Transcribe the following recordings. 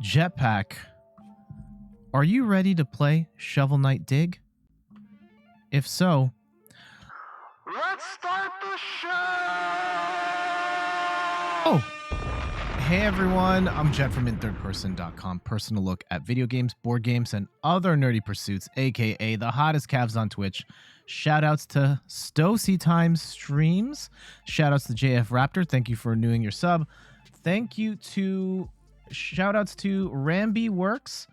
Jetpack, are you ready to play Shovel Knight Dig? If so, let's start the show! Oh! Hey everyone, I'm Jet from inthirdperson.com, personal look at video games, board games, and other nerdy pursuits, aka the hottest calves on Twitch. Shoutouts to Stocy Times Streams. Shoutouts to JF Raptor, thank you for renewing your sub. Thank you to shoutouts to Ramby Works.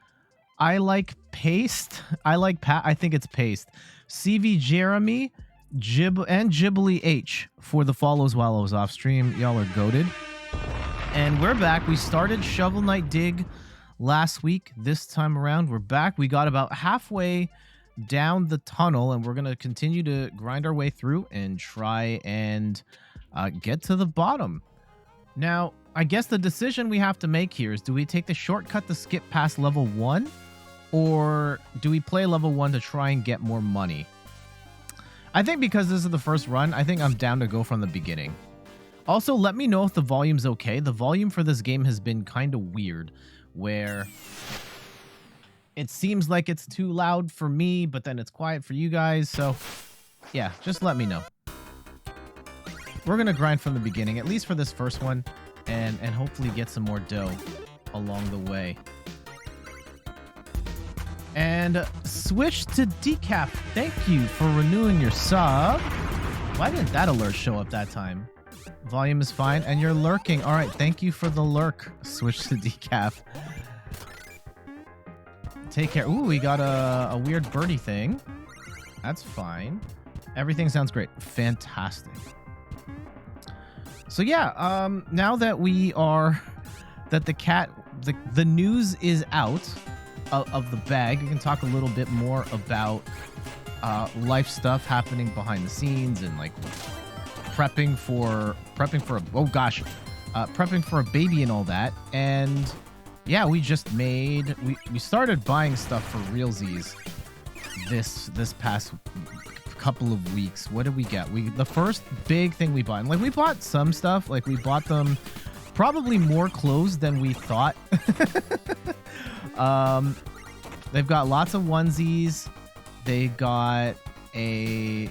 I like paste. I think it's paste. CV Jeremy, and Ghibli H for the follows while I was off stream. Y'all are goated. And we're back. We started Shovel Knight Dig last week. This time around, we're back. We got about halfway down the tunnel, and we're going to continue to grind our way through and try and get to the bottom. Now, I guess the decision we have to make here is, do we take the shortcut to skip past level 1? Or do we play level 1 to try and get more money? I think because this is the first run, I think I'm down to go from the beginning. Also, let me know if the volume's okay. The volume for this game has been kind of weird, where it seems like it's too loud for me, but then it's quiet for you guys. So, yeah, just let me know. We're going to grind from the beginning, at least for this first one, and hopefully get some more dough along the way. And switch to Decaf. Thank you for renewing your sub. Why didn't that alert show up that time? Volume is fine, and you're lurking. All right, thank you for the lurk. Switch to Decaf. Take care. Ooh, we got a weird birdie thing. That's fine. Everything sounds great. Fantastic. So yeah, now that the news is out of the bag, we can talk a little bit more about life stuff happening behind the scenes and like prepping for a baby and all that. And yeah, we started buying stuff for realsies this past couple of weeks. What did we get? The first big thing we bought, and like we bought some stuff, like we bought them probably more clothes than we thought. They've got lots of onesies. They got a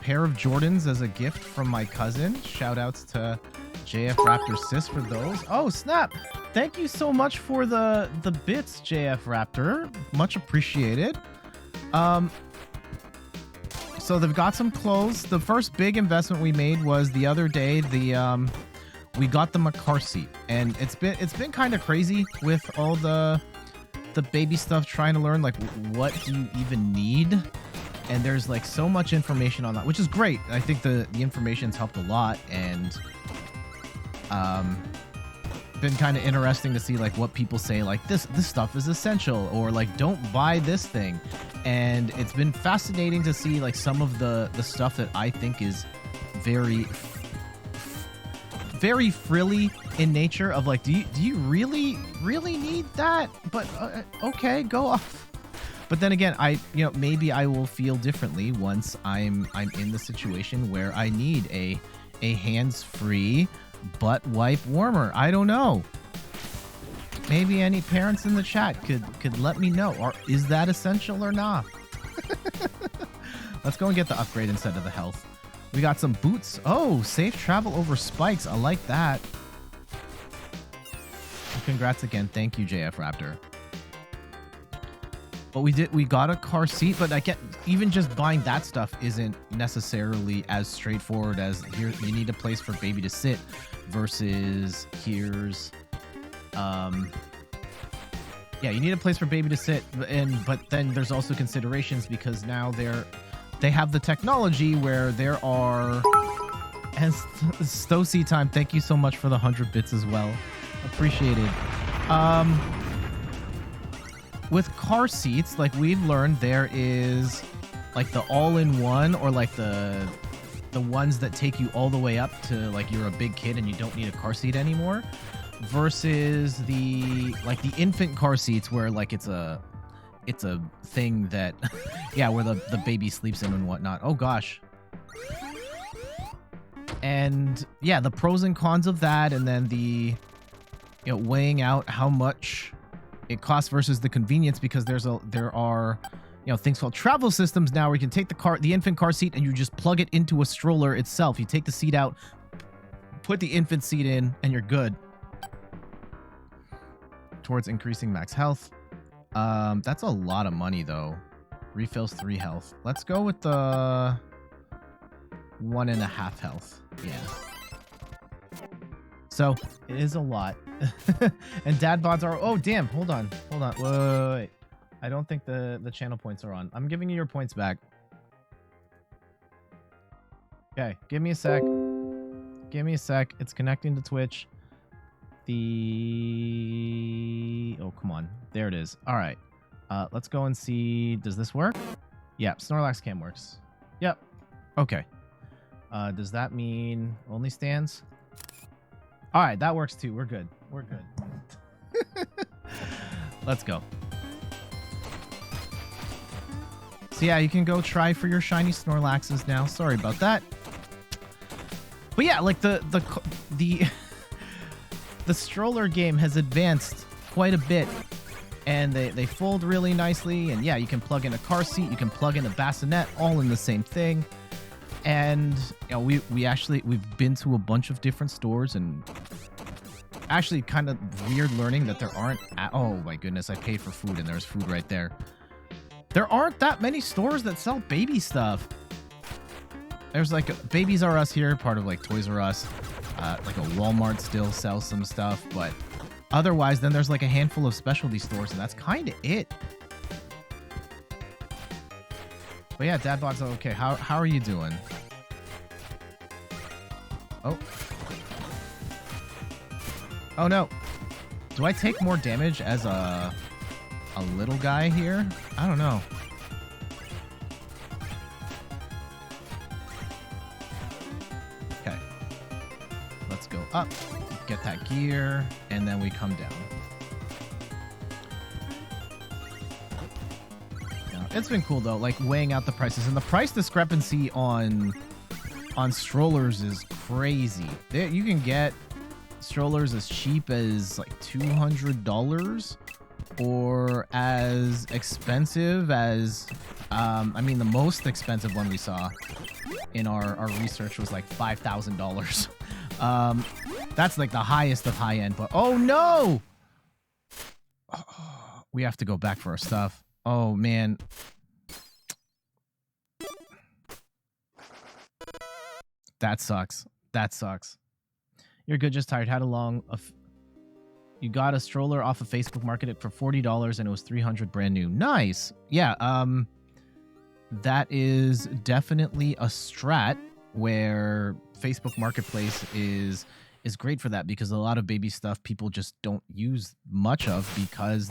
pair of Jordans as a gift from my cousin. Shout outs to JF Raptor Sis for those. Oh snap! Thank you so much for the bits, JF Raptor. Much appreciated. So they've got some clothes. The first big investment we made was the other day. We got them a car seat, and it's been kind of crazy with all the baby stuff, trying to learn like what do you even need, and there's like so much information on that, which is great. I think the information's helped a lot, and been kind of interesting to see like what people say, like this stuff is essential, or like don't buy this thing. And it's been fascinating to see like some of the stuff that I think is very frilly in nature, of like, do you really need that? But okay, go off. But then again, maybe I will feel differently once I'm in the situation where I need a hands-free butt wipe warmer. I don't know. Maybe any parents in the chat could let me know, or is that essential or not? Let's go and get the upgrade instead of the health. We got some boots. Oh, safe travel over spikes. I like that. And congrats again. Thank you, JF Raptor. But we got a car seat, but I get even just buying that stuff isn't necessarily as straightforward as here you need a place for baby to sit versus here's yeah, you need a place for baby to sit, but then there's also considerations because now they have the technology where there are, and Stocy Time, thank you so much for the 100 bits as well. Appreciate it. With car seats, like we've learned, there is like the all-in-one, or like the ones that take you all the way up to like you're a big kid and you don't need a car seat anymore, versus the infant car seats where like it's a thing that yeah, where the baby sleeps in and whatnot. Oh gosh. And yeah, the pros and cons of that, and then the weighing out how much it costs versus the convenience, because there are things called travel systems now where you can take the infant car seat and you just plug it into a stroller itself. You take the seat out, put the infant seat in, and you're good. Towards increasing max health. That's a lot of money though. Refills 3 health. Let's go with the 1.5 health. Yeah. So it is a lot. And dad bods are, oh damn, hold on. Wait. I don't think the channel points are on. I'm giving you your points back. Okay, give me a sec. It's connecting to Twitch. Oh, come on. There it is. All right. Let's go and see. Does this work? Yeah, Snorlax cam works. Yep. Okay. Does that mean only stands? All right, that works too. We're good. Let's go. So yeah, you can go try for your shiny Snorlaxes now. Sorry about that. But yeah, like the the stroller game has advanced quite a bit, and they fold really nicely. And yeah, you can plug in a car seat, you can plug in a bassinet, all in the same thing. And we've been to a bunch of different stores, and actually kind of weird learning that there aren't. Oh my goodness, I paid for food and there's food right there. There aren't that many stores that sell baby stuff. There's like Babies R Us here, part of like Toys R Us. Like a Walmart still sells some stuff, but otherwise, then there's like a handful of specialty stores, and that's kind of it. But yeah, Dadbot's okay. How are you doing? Oh no. Do I take more damage as a little guy here? I don't know. Okay. Let's go up, get that gear, and then we come down. Yeah, it's been cool though, like weighing out the prices, and the price discrepancy on strollers is crazy. You can get strollers as cheap as like $200 or as expensive as I mean, the most expensive one we saw in our research was like $5,000. That's like the highest of high end, but oh no, we have to go back for our stuff. Oh man. That sucks. You're good, just tired. Had a long you got a stroller off of Facebook Market for $40 and it was $300 brand new. Nice. Yeah, that is definitely a strat where Facebook Marketplace is great for that, because a lot of baby stuff people just don't use much of because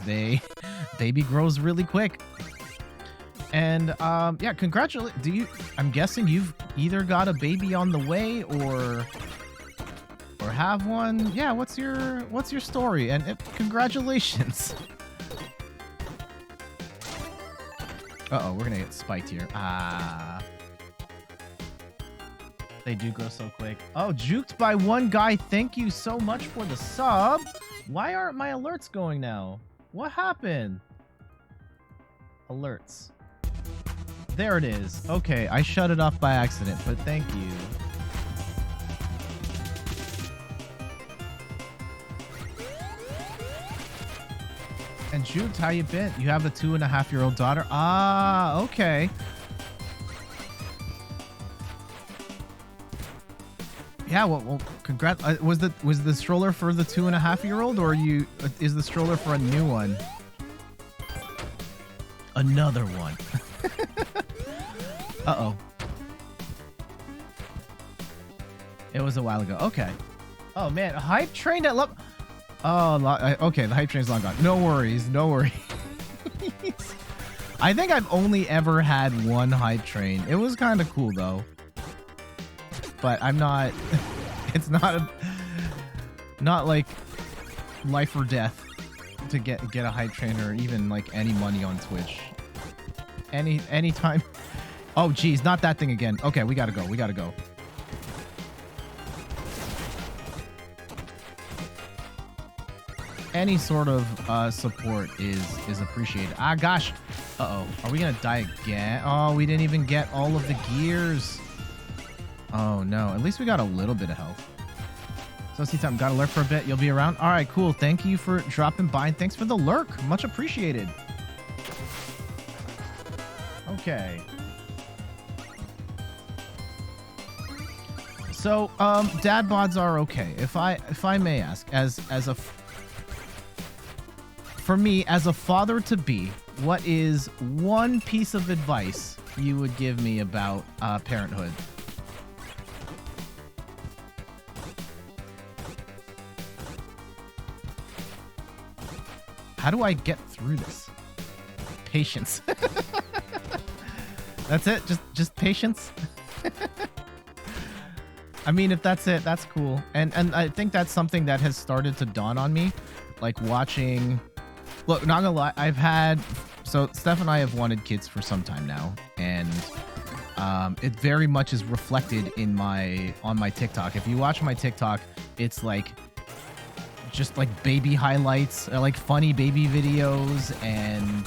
baby grows really quick. And yeah, congratulations. I'm guessing you've either got a baby on the way or have one. Yeah, what's your story? And congratulations. Uh-oh, we're gonna get spiked here. They do grow so quick. Oh, juked by one guy. Thank you so much for the sub. Why aren't my alerts going now? What happened? Alerts. There it is. Okay, I shut it off by accident, but thank you. And Juked, how you been? You have a 2.5-year-old daughter? Ah, okay. Yeah, well, congrats. Was the stroller for the 2.5-year-old, or is the stroller for a new one? Another one. Uh-oh. It was a while ago. Okay. Oh man, a hype train at okay, the hype train's long gone. No worries. I think I've only ever had one hype train. It was kind of cool though. But I'm not it's not like life or death to get a hype train or even like any money on Twitch. Anytime. Oh geez, not that thing again. Okay, we gotta go. any sort of support is appreciated. Ah, gosh. Uh-oh. Are we gonna die again? Oh, we didn't even get all of the gears. Oh, no. At least we got a little bit of health. So, see something. Gotta lurk for a bit. You'll be around? All right, cool. Thank you for dropping by, and thanks for the lurk. Much appreciated. Okay. So, dad bods are okay. If I may ask, for me, as a father to be, what is one piece of advice you would give me about parenthood? How do I get through this? Patience. That's it? Just patience? I mean, if that's it, that's cool. And I think that's something that has started to dawn on me. Like watching... Look, not gonna lie, so Steph and I have wanted kids for some time now. And it very much is reflected on my TikTok. If you watch my TikTok, it's like... just like baby highlights, like funny baby videos, and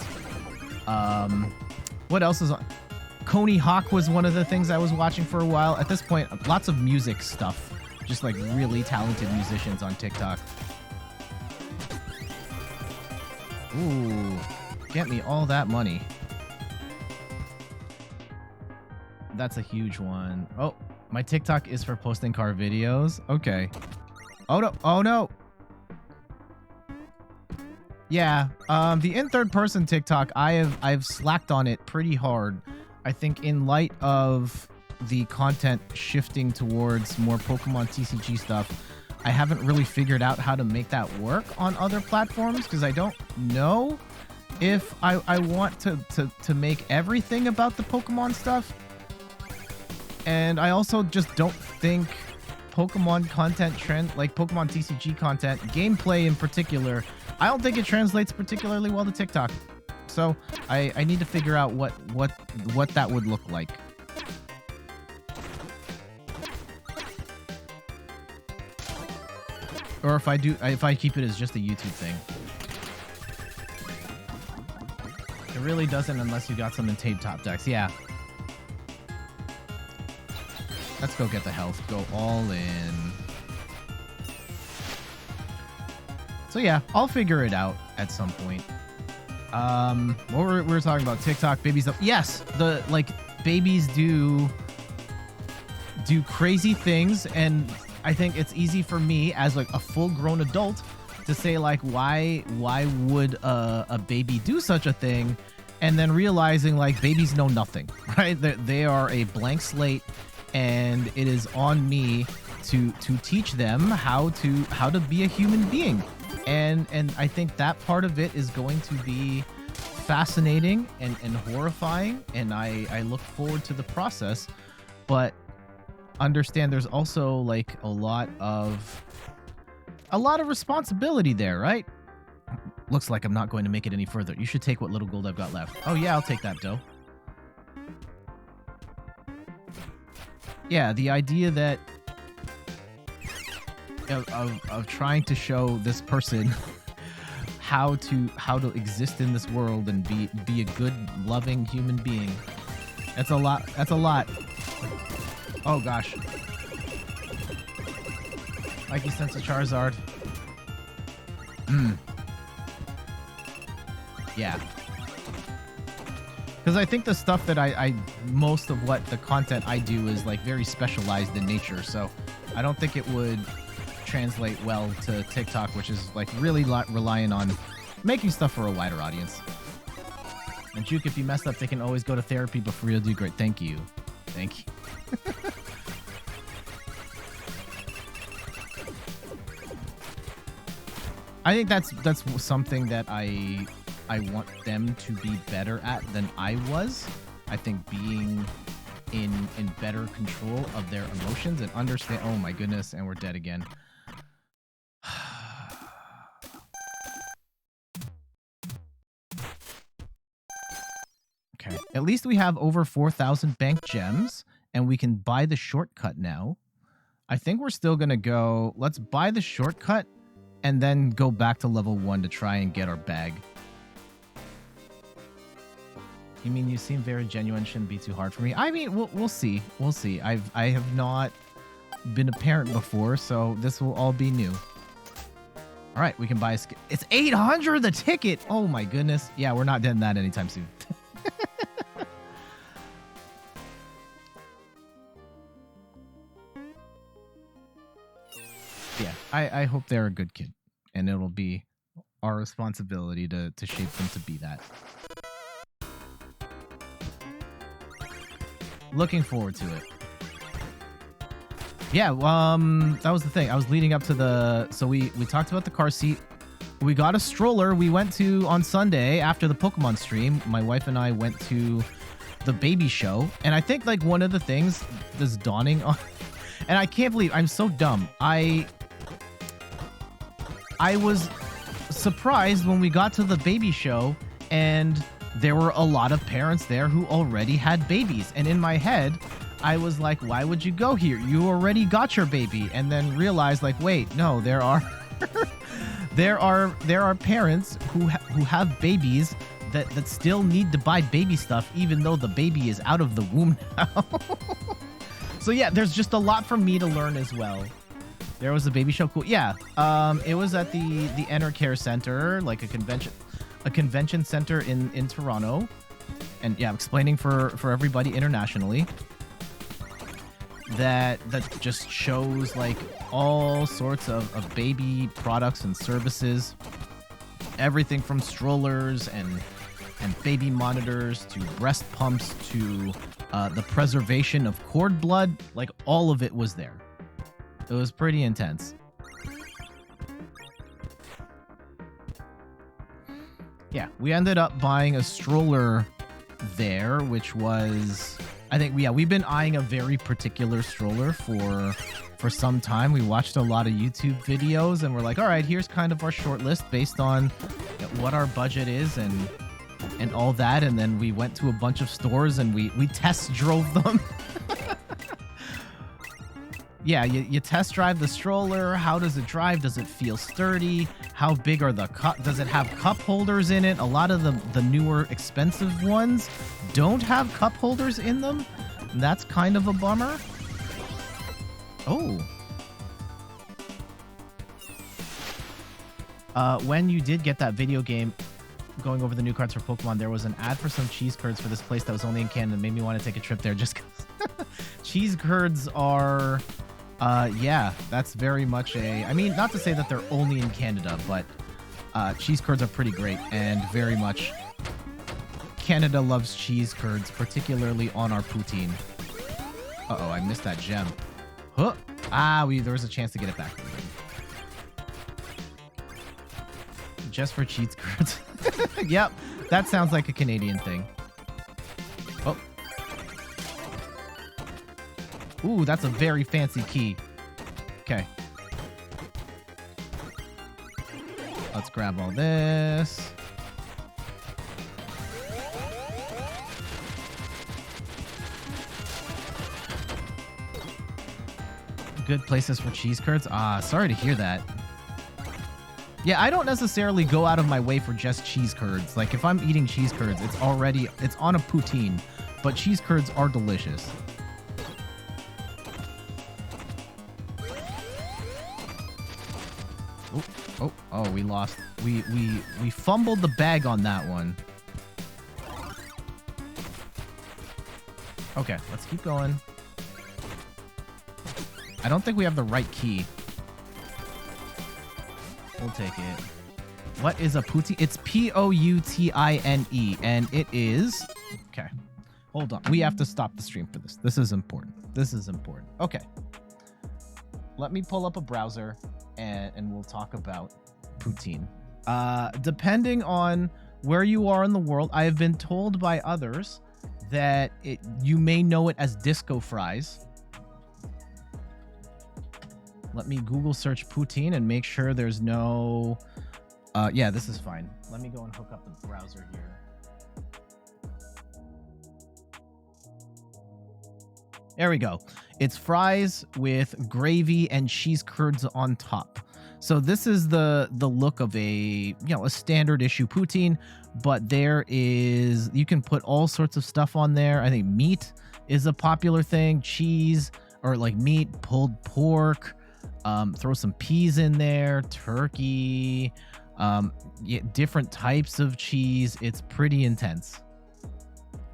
what else is on? Coney Hawk was one of the things I was watching for a while. At this point, lots of music stuff, just like really talented musicians on TikTok. Ooh, get me all that money. That's a huge one. Oh, my TikTok is for posting car videos. Okay. Oh no! Oh no! Yeah, the in third person TikTok, I've slacked on it pretty hard. I think in light of the content shifting towards more Pokemon TCG stuff, I haven't really figured out how to make that work on other platforms because I don't know if I want to make everything about the Pokemon stuff. And I also just don't think Pokemon content like Pokemon TCG content, gameplay in particular, I don't think it translates particularly well to TikTok. So I need to figure out what that would look like. Or if I keep it as just a YouTube thing. It really doesn't unless you got some in tape top decks. Yeah. Let's go get the health. Go all in. So yeah, I'll figure it out at some point. What we're talking about, TikTok, babies. Yes, the like babies do crazy things, and I think it's easy for me as like a full-grown adult to say like, why would a baby do such a thing? And then realizing like babies know nothing, right? They are a blank slate, and it is on me to teach them how to be a human being. And I think that part of it is going to be fascinating and horrifying, and I look forward to the process. But understand there's also like a lot of responsibility there, right? Looks like I'm not going to make it any further. You should take what little gold I've got left. Oh yeah, I'll take that dough. Yeah, the idea that of trying to show this person how to exist in this world and be a good, loving human being. That's a lot. That's a lot. Oh gosh. Mikey sends a Charizard. Yeah. Because I think the stuff that I most of what the content I do is like very specialized in nature, so I don't think it would translate well to TikTok, which is like really relying on making stuff for a wider audience. And Juke, if you messed up, they can always go to therapy, but for real, do great. Thank you. Thank you. I think that's something that I want them to be better at than I was. I think being in better control of their emotions and understand. Oh my goodness, and we're dead again. Okay, at least we have over 4,000 bank gems, and we can buy the shortcut now. I think we're still gonna go. Let's buy the shortcut and then go back to level 1 to try and get our bag. You mean you seem very genuine, shouldn't be too hard for me? I mean, we'll see. We'll see. I have not been a parent before, so this will all be new. All right, we can buy a it's 800 the ticket. Oh my goodness. Yeah, we're not getting that anytime soon. Yeah, I hope they're a good kid, and it'll be our responsibility to shape them to be that. Looking forward to it. Yeah, that was the thing. I was leading up to the... So we talked about the car seat. We got a stroller. We went to, on Sunday, after the Pokemon stream, my wife and I went to the baby show. And I think, like, one of the things that's dawning on... And I can't believe... I'm so dumb. I was surprised when we got to the baby show and there were a lot of parents there who already had babies. And in my head, I was like, why would you go here? You already got your baby. And then realized, like, wait, no, there are there are parents who have babies that still need to buy baby stuff even though the baby is out of the womb now. So yeah, there's just a lot for me to learn as well. There was a baby show. Cool. Yeah. It was at the Enercare Center, like a convention center in Toronto. And yeah, explaining for everybody internationally that just shows like all sorts of baby products and services. Everything from strollers and baby monitors to breast pumps to the preservation of cord blood. Like all of it was there. It was pretty intense. Yeah, we ended up buying a stroller there, which was, I think, yeah, we've been eyeing a very particular stroller for some time. We watched a lot of YouTube videos and we're like, all right, here's kind of our short list based on what our budget is and all that. And then we went to a bunch of stores and we test drove them. Yeah, you test drive the stroller. How does it drive? Does it feel sturdy? How big are the cup? Does it have cup holders in it? A lot of the newer expensive ones don't have cup holders in them. That's kind of a bummer. Oh. When you did get that video game going over the new cards for Pokemon, there was an ad for some cheese curds for this place that was only in Canada. It made me want to take a trip there just because cheese curds are... yeah, that's very much I mean, not to say that they're only in Canada, but cheese curds are pretty great and very much Canada loves cheese curds, particularly on our poutine. Uh-oh, I missed that gem. Huh. There was a chance to get it back. Just for cheese curds. Yep, that sounds like a Canadian thing. Oh. Ooh, that's a very fancy key. Okay. Let's grab all this. Good places for cheese curds. Sorry to hear that. Yeah, I don't necessarily go out of my way for just cheese curds. Like, if I'm eating cheese curds, it's on a poutine, but cheese curds are delicious. Oh, we lost. We fumbled the bag on that one. Okay, let's keep going. I don't think we have the right key. We'll take it. What is a poutine? It's Poutine, and it is... Okay. Hold on. We have to stop the stream for this. This is important. This is important. Okay. Let me pull up a browser, and we'll talk about poutine. Depending on where you are in the world, I have been told by others that you may know it as disco fries. Let me Google search poutine and make sure there's no... yeah, this is fine. Let me go and hook up the browser here. There we go. It's fries with gravy and cheese curds on top. So this is the look of a a standard issue poutine, but you can put all sorts of stuff on there. I think meat is a popular thing, cheese or like meat, pulled pork, throw some peas in there, turkey, different types of cheese. It's pretty intense.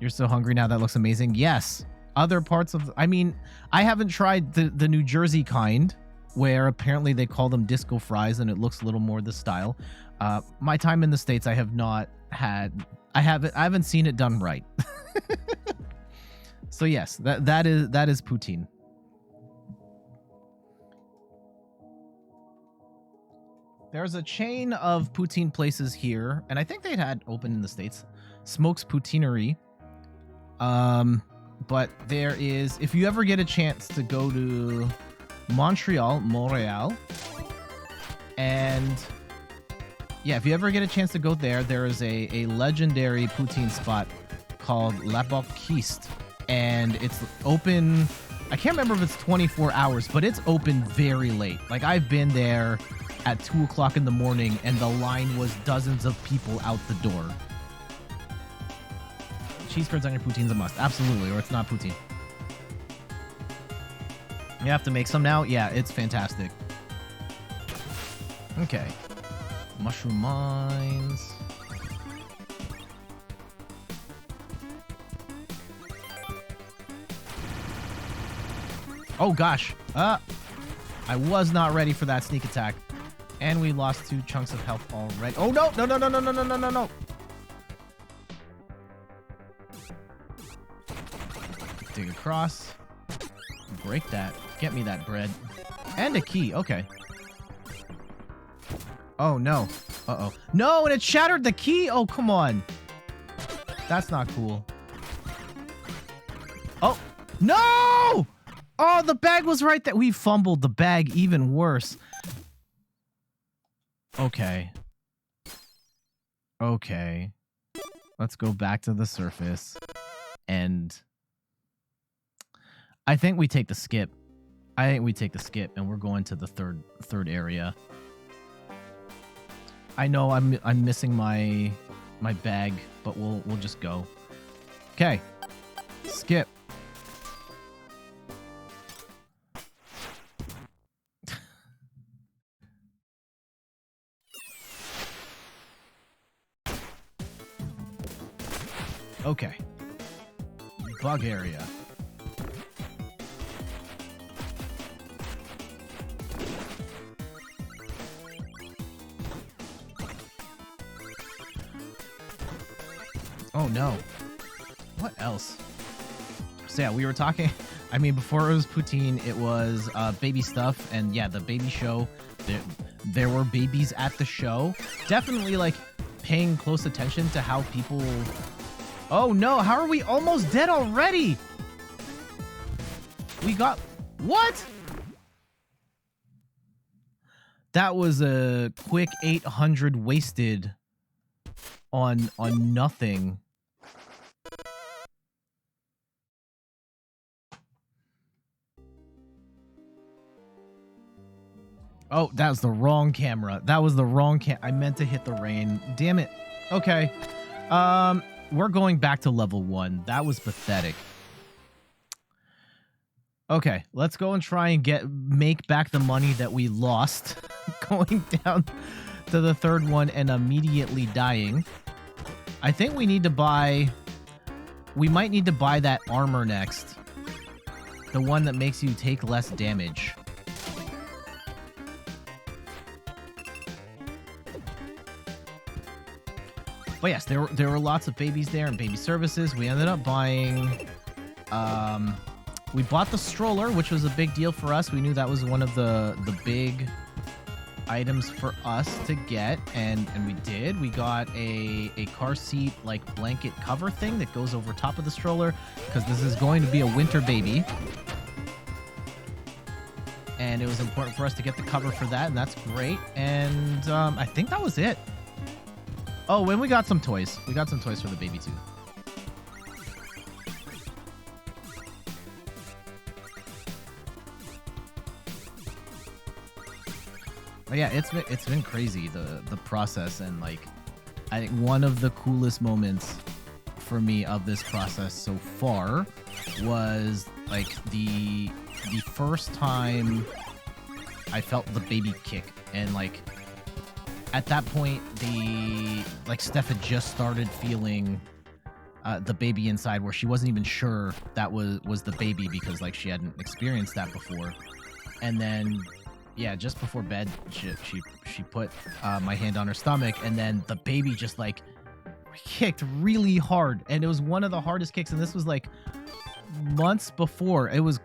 You're so hungry now. That looks amazing. Yes. Other parts of, I mean, I haven't tried the New Jersey kind, where apparently they call them disco fries and it looks a little more the style. My time in the States, I haven't seen it done right. So yes, that is poutine. There's a chain of poutine places here, and I think they'd had open in the States. Smoke's Poutinerie. But there is, if you ever get a chance to go to Montreal, and yeah, if you ever get a chance to go there, there is a legendary poutine spot called La Bocquiste, and it's open, I can't remember if it's 24 hours, but it's open very late. Like, I've been there at 2 o'clock in the morning, and the line was dozens of people out the door. Cheese curds on your poutine's a must. Absolutely, or it's not poutine. You have to make some now? Yeah, it's fantastic. Okay. Mushroom mines. Oh gosh. I was not ready for that sneak attack. And we lost 2 chunks of health already. Oh no! No, no, no, no, no, no, no, no, no. Dig across. Break that. Get me that bread. And a key. Okay. Oh, no. Uh-oh. No, and it shattered the key? Oh, come on. That's not cool. Oh. No! Oh, the bag was right there. We fumbled the bag even worse. Okay. Okay. Let's go back to the surface. And I think we take the skip. And we're going to the third area. I know I'm missing my bag, but we'll just go. Okay. Skip. Okay. Bug area. Oh no. What else? So yeah, we were talking, I mean, before it was poutine, it was baby stuff, and yeah, the baby show. There were babies at the show. Definitely like paying close attention to how people... Oh no, how are we almost dead already? We got... What? That was a quick 800 wasted on nothing. Oh, that was the wrong camera. That was the wrong I meant to hit the rain. Damn it. Okay. We're going back to level 1. That was pathetic. Okay, let's go and try and make back the money that we lost going down to the third one and immediately dying. I think we need to buy... We might need to buy that armor next. The one that makes you take less damage. But yes, there were lots of babies there and baby services. We ended up buying... we bought the stroller, which was a big deal for us. We knew that was one of the big items for us to get, and we did. We got a car seat, like, blanket cover thing that goes over top of the stroller, because this is going to be a winter baby. And it was important for us to get the cover for that, and that's great. And I think that was it. Oh, and we got some toys. We got some toys for the baby, too. But yeah, it's been crazy, the process. And like, I think one of the coolest moments for me of this process so far was like the first time I felt the baby kick. And like at that point, Steph had just started feeling the baby inside, where she wasn't even sure that was the baby, because like she hadn't experienced that before. And then yeah, just before bed, she put my hand on her stomach, and then the baby just like kicked really hard, and it was one of the hardest kicks. And this was like months before. It was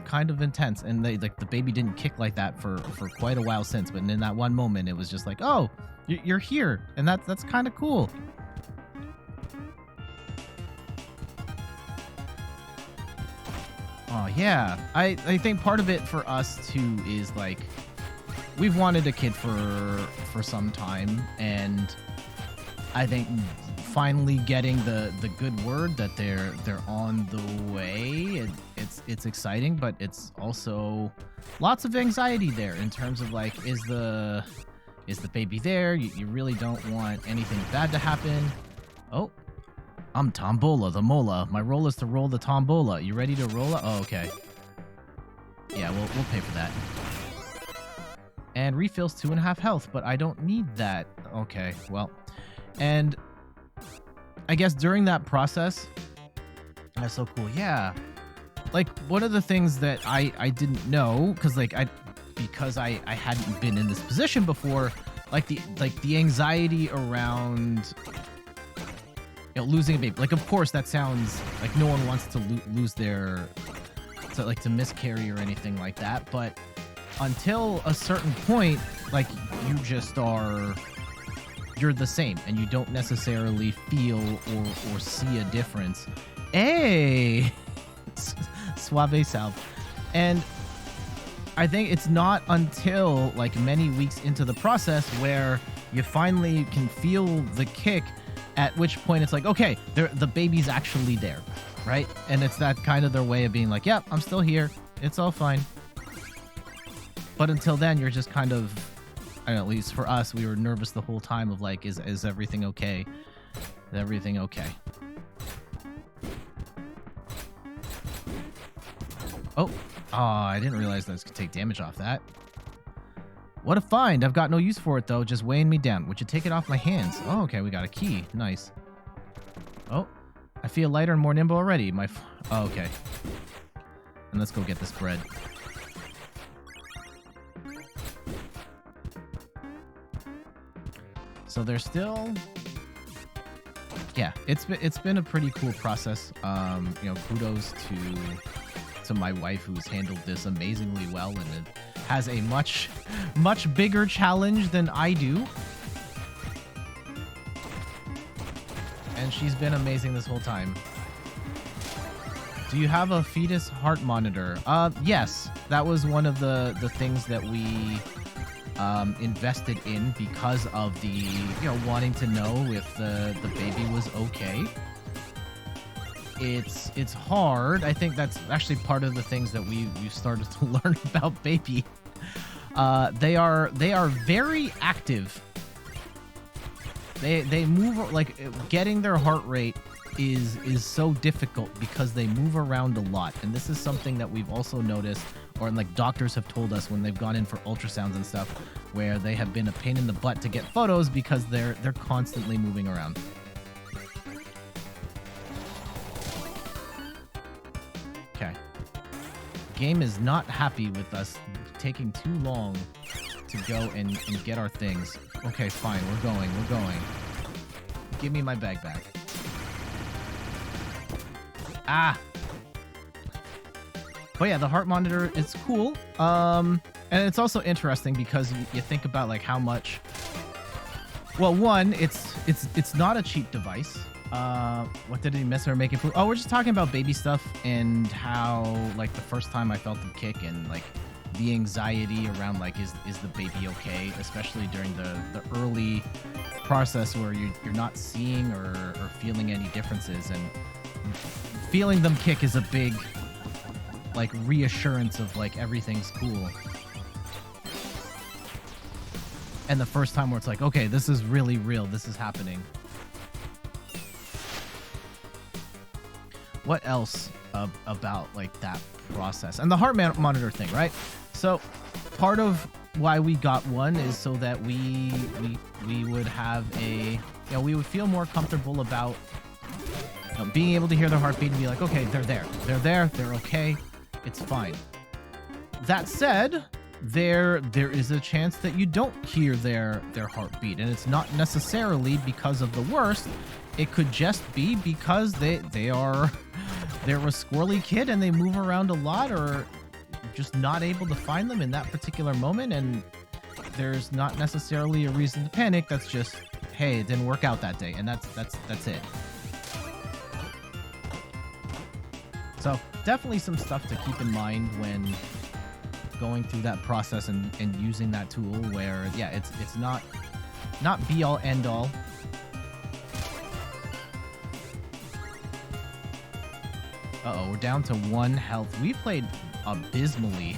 kind of intense, and the baby didn't kick like that for quite a while since. But in that one moment, it was just like, oh, you're here, and that's kind of cool. Oh yeah, I think part of it for us too is like we've wanted a kid for some time, and I think finally getting the good word that they're on the way. It's exciting, but it's also lots of anxiety there in terms of like, is the baby there? You really don't want anything bad to happen. Oh, I'm Tombola, the Mola. My role is to roll the Tombola. You ready to roll it? Oh, okay. Yeah, we'll pay for that. And refills 2.5 health, but I don't need that. Okay, well. And I guess during that process, that's so cool. Yeah. Like, one of the things that I didn't know, because I hadn't been in this position before, like the anxiety around losing a baby. Like, of course, that sounds like no one wants to lose to miscarry or anything like that. But until a certain point, like, you're the same, and you don't necessarily feel or see a difference. Hey, Suave South. And I think it's not until like many weeks into the process where you finally can feel the kick, at which point it's like, okay, the baby's actually there, right? And it's that kind of their way of being like, yep, I'm still here. It's all fine. But until then, you're just kind of, I don't know, at least for us, we were nervous the whole time of like, is everything okay? Is everything okay? Oh, I didn't realize that I could take damage off that. What a find. I've got no use for it, though. Just weighing me down. Would you take it off my hands? Oh, okay. We got a key. Nice. Oh, I feel lighter and more nimble already. Oh, okay. And let's go get this bread. So there's still... Yeah, it's been a pretty cool process. Kudos to my wife, who's handled this amazingly well, and it has a much bigger challenge than I do. And she's been amazing this whole time. Do you have a fetus heart monitor? Yes, that was one of the things that we invested in because of the wanting to know if the baby was okay. It's hard. I think that's actually part of the things that we've started to learn about baby. They are very active. They move, like, getting their heart rate is so difficult because they move around a lot, and this is something that we've also noticed, or like doctors have told us when they've gone in for ultrasounds and stuff, where they have been a pain in the butt to get photos because they're constantly moving around. Okay. Game is not happy with us taking too long to go and get our things. Okay, fine. We're going. Give me my bag back. Ah! But yeah, the heart monitor is cool. And it's also interesting because you think about like how much... Well, one, it's not a cheap device. What did he miss or making food? Oh, we're just talking about baby stuff and how like the first time I felt the kick and like the anxiety around like is the baby okay, especially during the early process where you're not seeing or feeling any differences, and feeling them kick is a big like reassurance of like everything's cool. and the first time where it's like, okay, this is really real. This is happening. What else about like that process and the heart monitor thing, right? So part of why we got one is so that we would have a, we would feel more comfortable about being able to hear their heartbeat and be like, okay, they're okay, it's fine. That said, there is a chance that you don't hear their heartbeat, and it's not necessarily because of the worst. It could just be because they're a squirrely kid and they move around a lot, or just not able to find them in that particular moment, and there's not necessarily a reason to panic. That's just, hey, it didn't work out that day, and that's it. So definitely some stuff to keep in mind when going through that process and using that tool, where it's not be all end all. Uh-oh, we're down to 1 health. We played abysmally.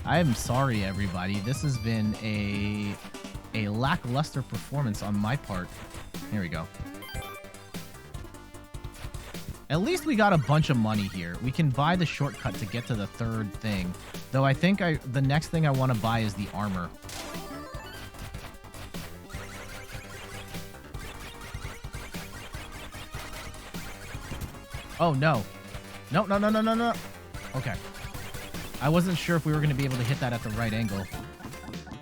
I am sorry, everybody. This has been a lackluster performance on my part. Here we go. At least we got a bunch of money here. We can buy the shortcut to get to the 3rd thing. Though I think the next thing I want to buy is the armor. Oh, no. No. Okay. I wasn't sure if we were going to be able to hit that at the right angle.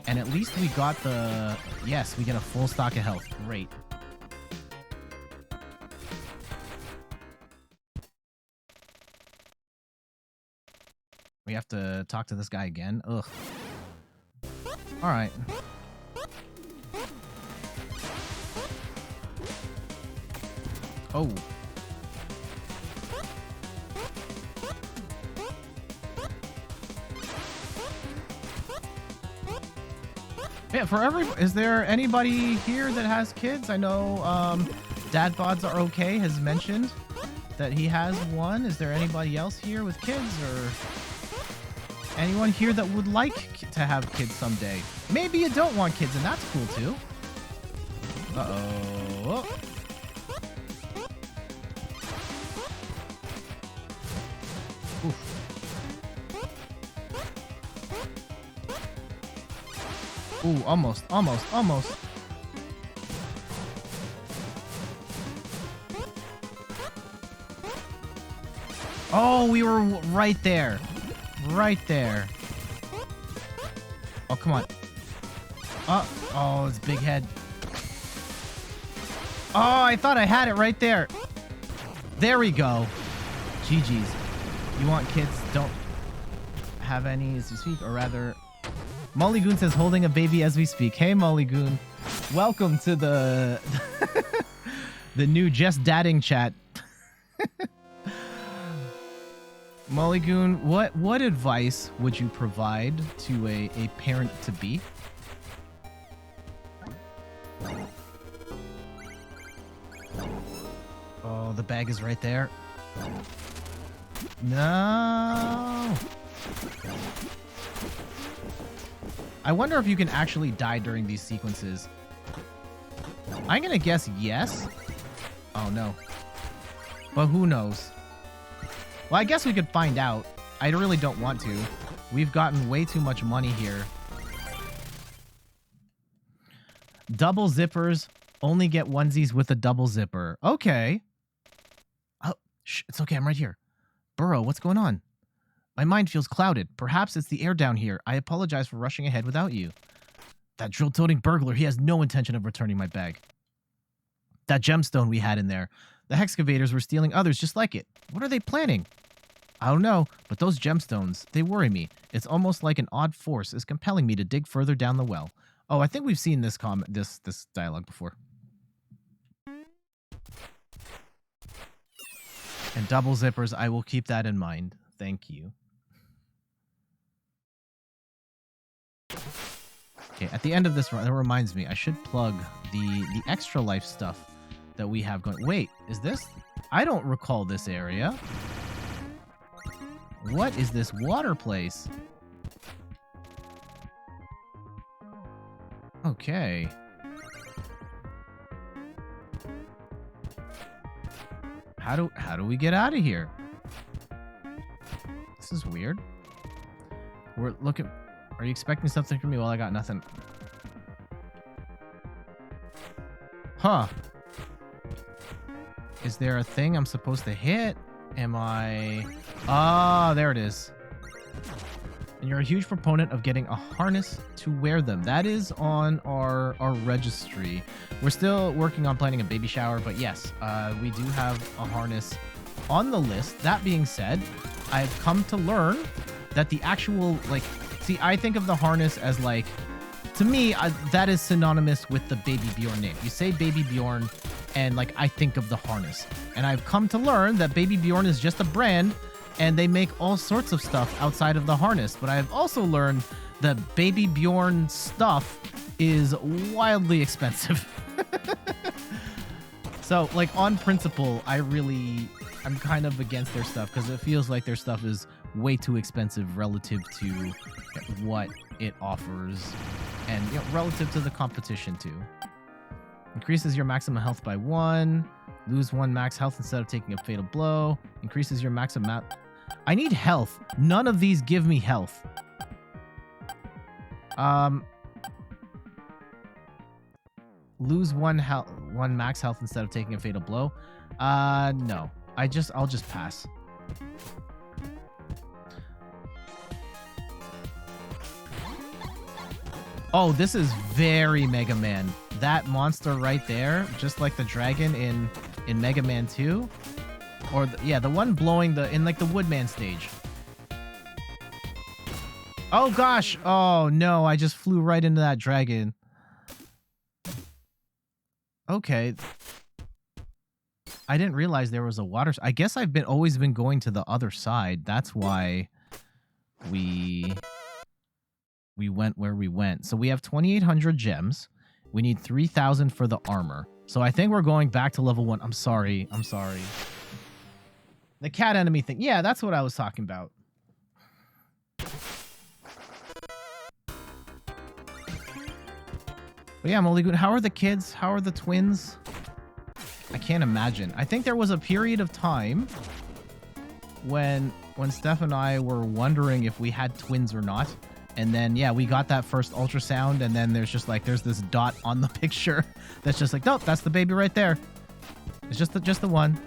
And at least we got the... Yes, we get a full stock of health. Great. We have to talk to this guy again. Ugh. All right. Oh. Yeah, is there anybody here that has kids? I know Dad Bods Are Okay has mentioned that he has one. Is there anybody else here with kids, or anyone here that would like to have kids someday? Maybe you don't want kids, and that's cool too. Uh-oh. Oof. Ooh, almost. Oh, we were right there. Right there. Oh, come on. Oh, it's big head. Oh, I thought I had it right there. There we go. GG's. You want kids? Don't have any as you speak, or rather... Mollygoon says holding a baby as we speak. Hey, Mollygoon. Welcome to the the new Just Dadding chat. Mollygoon, what advice would you provide to a parent-to-be? Oh, the bag is right there. No! I wonder if you can actually die during these sequences. I'm gonna guess yes. Oh, no. But who knows? Well, I guess we could find out. I really don't want to. We've gotten way too much money here. Double zippers. Only get onesies with a double zipper. Okay. Oh, shh, it's okay. I'm right here. Burrow, what's going on? My mind feels clouded. Perhaps it's the air down here. I apologize for rushing ahead without you. That drill-toting burglar, he has no intention of returning my bag. That gemstone we had in there. The Hexcavators were stealing others just like it. What are they planning? I don't know, but those gemstones, they worry me. It's almost like an odd force is compelling me to dig further down the well. Oh, I think we've seen this this dialogue before. And double zippers, I will keep that in mind. Thank you. Okay, at the end of this run, that reminds me, I should plug the extra life stuff that we have going. Wait, is this? I don't recall this area. What is this water place? Okay. How do we get out of here? This is weird. We're looking. Are you expecting something from me? Well, I got nothing. Huh. Is there a thing I'm supposed to hit? Am I... Ah, there it is. And you're a huge proponent of getting a harness to wear them. That is on our registry. We're still working on planning a baby shower, but yes, we do have a harness on the list. That being said, I've come to learn that the actual, like... See, I think of the harness as, like... To me, that is synonymous with the Baby Bjorn name. You say Baby Bjorn, and, like, I think of the harness. And I've come to learn that Baby Bjorn is just a brand, and they make all sorts of stuff outside of the harness. But I've also learned that Baby Bjorn stuff is wildly expensive. So, like, on principle, I'm kind of against their stuff because it feels like their stuff is way too expensive relative to what it offers and, you know, relative to the competition too. Increases your maximum health by 1. Lose 1 max health instead of taking a fatal blow. Increases your maximum I need health. None of these give me health. Lose 1 max health instead of taking a fatal blow. No. I'll just pass. Oh, this is very Mega Man. That monster right there, just like the dragon in Mega Man 2. Or, the one blowing in like the Woodman stage. Oh, gosh. Oh, no. I just flew right into that dragon. Okay. I didn't realize there was a water... I guess I've always been going to the other side. That's why we went where we went. So we have 2,800 gems. We need 3,000 for the armor. So I think we're going back to level 1. I'm sorry. The cat enemy thing. Yeah, that's what I was talking about. But yeah, Molly Goon, how are the kids? How are the twins? I can't imagine. I think there was a period of time when Steph and I were wondering if we had twins or not. And then, yeah, we got that first ultrasound, and then there's this dot on the picture that's just like, nope, that's the baby right there. It's just the one.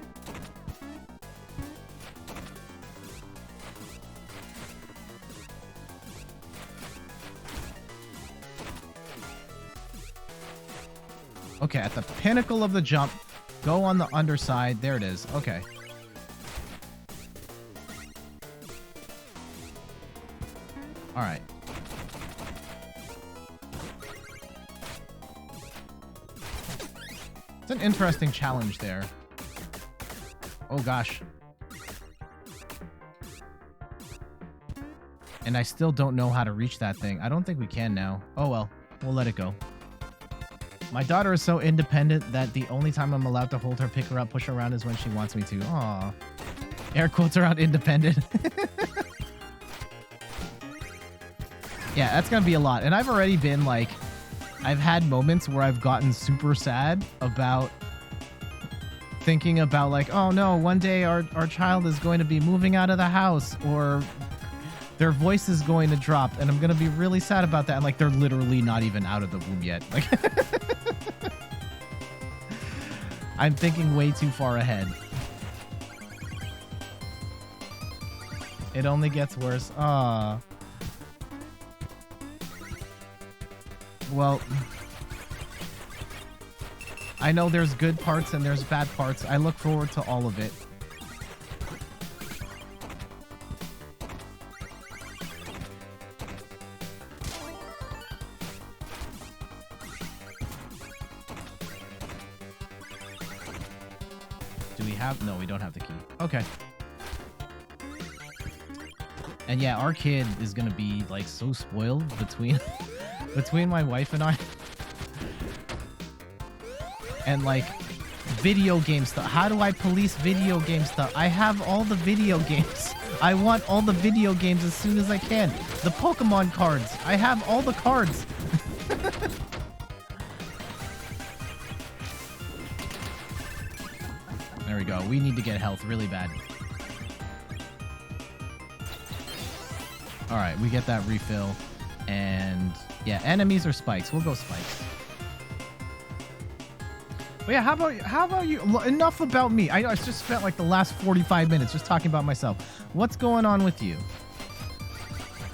Okay, at the pinnacle of the jump, go on the underside. There it is. Okay. All right. It's an interesting challenge there. Oh, gosh. And I still don't know how to reach that thing. I don't think we can now. Oh, well. We'll let it go. My daughter is so independent that the only time I'm allowed to hold her, pick her up, push her around is when she wants me to. Aw. Air quotes around independent. Yeah, that's gonna be a lot. And I've already been like... I've had moments where I've gotten super sad about thinking about like, oh no, one day our child is going to be moving out of the house, or their voice is going to drop, and I'm going to be really sad about that. And like, they're literally not even out of the womb yet. Like, I'm thinking way too far ahead. It only gets worse. Ah. Well, I know there's good parts and there's bad parts. I look forward to all of it. Do we have... No, we don't have the key. Okay. And yeah, our kid is gonna be like so spoiled between my wife and I. And like video game stuff. How do I police video game stuff? I have all the video games. I want all the video games as soon as I can. The Pokemon cards. I have all the cards. There we go. We need to get health really bad. All right, we get that refill. And yeah, enemies or spikes? We'll go spikes. But yeah, how about you? Enough about me. I just spent like the last 45 minutes just talking about myself. What's going on with you?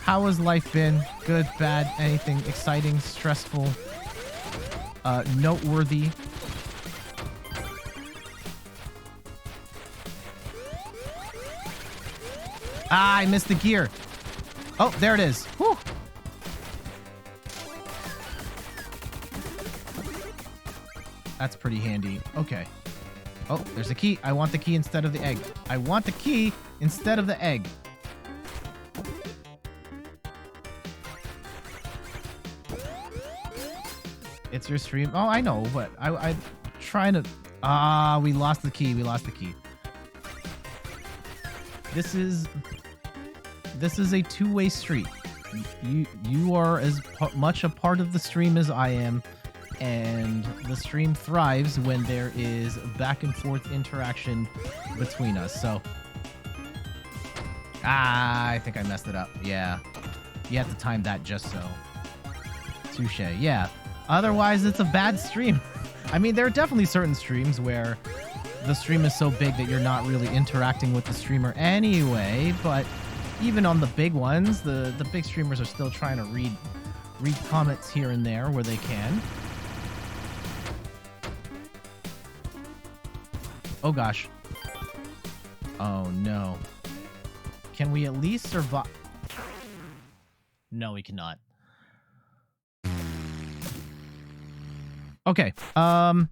How has life been? Good, bad, anything exciting, stressful, noteworthy? Ah, I missed the gear. Oh, there it is. Whew. That's pretty handy. Okay. Oh, there's a key. I want the key instead of the egg. I want the key instead of the egg. It's your stream. Oh, I know, but I'm trying to... Ah, we lost the key. We lost the key. This is a two-way street. You are as much a part of the stream as I am, and the stream thrives when there is back and forth interaction between us. So, I think I messed it up. Yeah, you have to time that just so. Touche. Yeah. Otherwise, it's a bad stream. I mean, there are definitely certain streams where the stream is so big that you're not really interacting with the streamer anyway, but even on the big ones, the big streamers are still trying to read comments here and there where they can. Oh gosh. Oh no. Can we at least survive? No, we cannot. Okay. I'm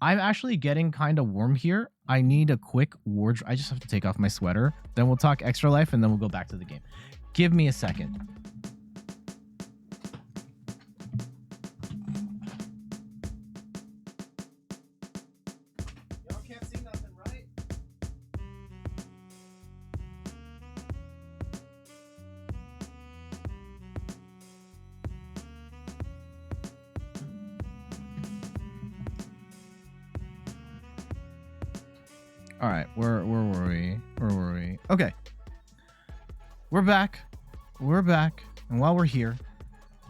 actually getting kind of warm here. I need a quick wardrobe. I just have to take off my sweater. Then we'll talk Extra Life, and then we'll go back to the game. Give me a second. Y'all can't see nothing, right? All right, where were we? Where were we? Okay, we're back. We're back, and while we're here,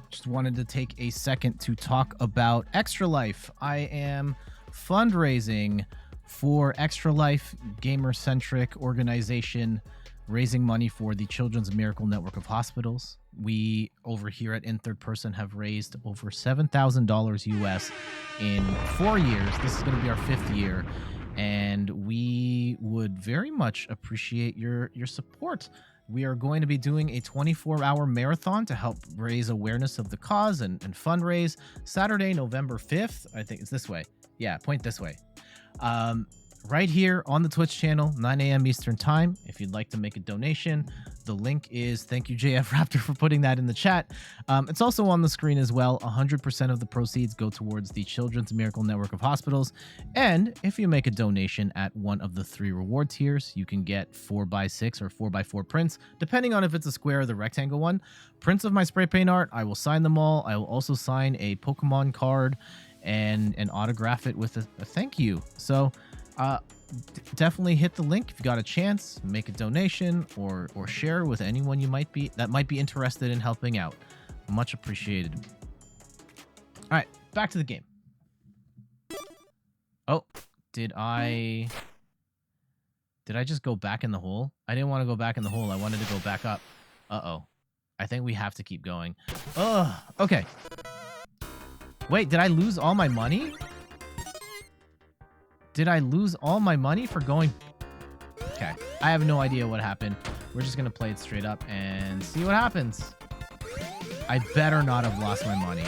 just wanted to take a second to talk about Extra Life. I am fundraising for Extra Life, gamer-centric organization, raising money for the Children's Miracle Network of Hospitals. We over here at In Third Person have raised over $7,000 US in 4 years. This is going to be our 5th year. And we would very much appreciate your support. We are going to be doing a 24-hour marathon to help raise awareness of the cause and fundraise Saturday, November 5th. I think it's this way. Yeah, point this way. Right here on the Twitch channel, 9 a.m. Eastern Time. If you'd like to make a donation, the link is, thank you, JF Raptor, for putting that in the chat. It's also on the screen as well. 100% of the proceeds go towards the Children's Miracle Network of Hospitals. And if you make a donation at one of the 3 reward tiers, you can get 4x6 or 4x4 prints, depending on if it's a square or the rectangle one. Prints of my spray paint art. I will sign them all. I will also sign a Pokemon card and autograph it with a thank you. So, definitely hit the link if you got a chance. Make a donation or share with anyone that might be interested in helping out. Much appreciated. All right, back to the game. Oh, did I just go back in the hole? I didn't want to go back in the hole. I wanted to go back up. Uh-oh. I think we have to keep going. Ugh. Okay. Wait, did I lose all my money? Did I lose all my money for going? Okay. I have no idea what happened. We're just going to play it straight up and see what happens. I better not have lost my money.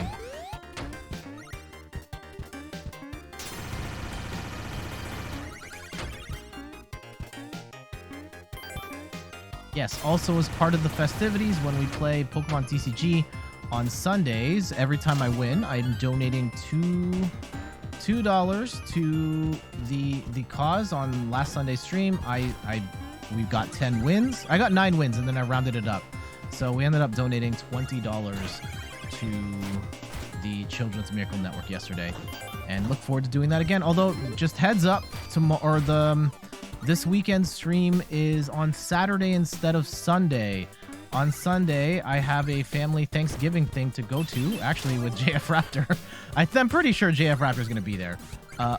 Yes, also as part of the festivities, when we play Pokemon TCG on Sundays, every time I win, I'm donating $2 to the cause. On last Sunday's stream, we've got 10 wins. I got 9 wins, and then I rounded it up. So we ended up donating $20 to the Children's Miracle Network yesterday. and look forward to doing that again. Although, just heads up, this weekend's stream is on Saturday instead of Sunday. On Sunday, I have a family Thanksgiving thing to go to, actually with JF Raptor. I'm pretty sure JF Raptor is going to be there,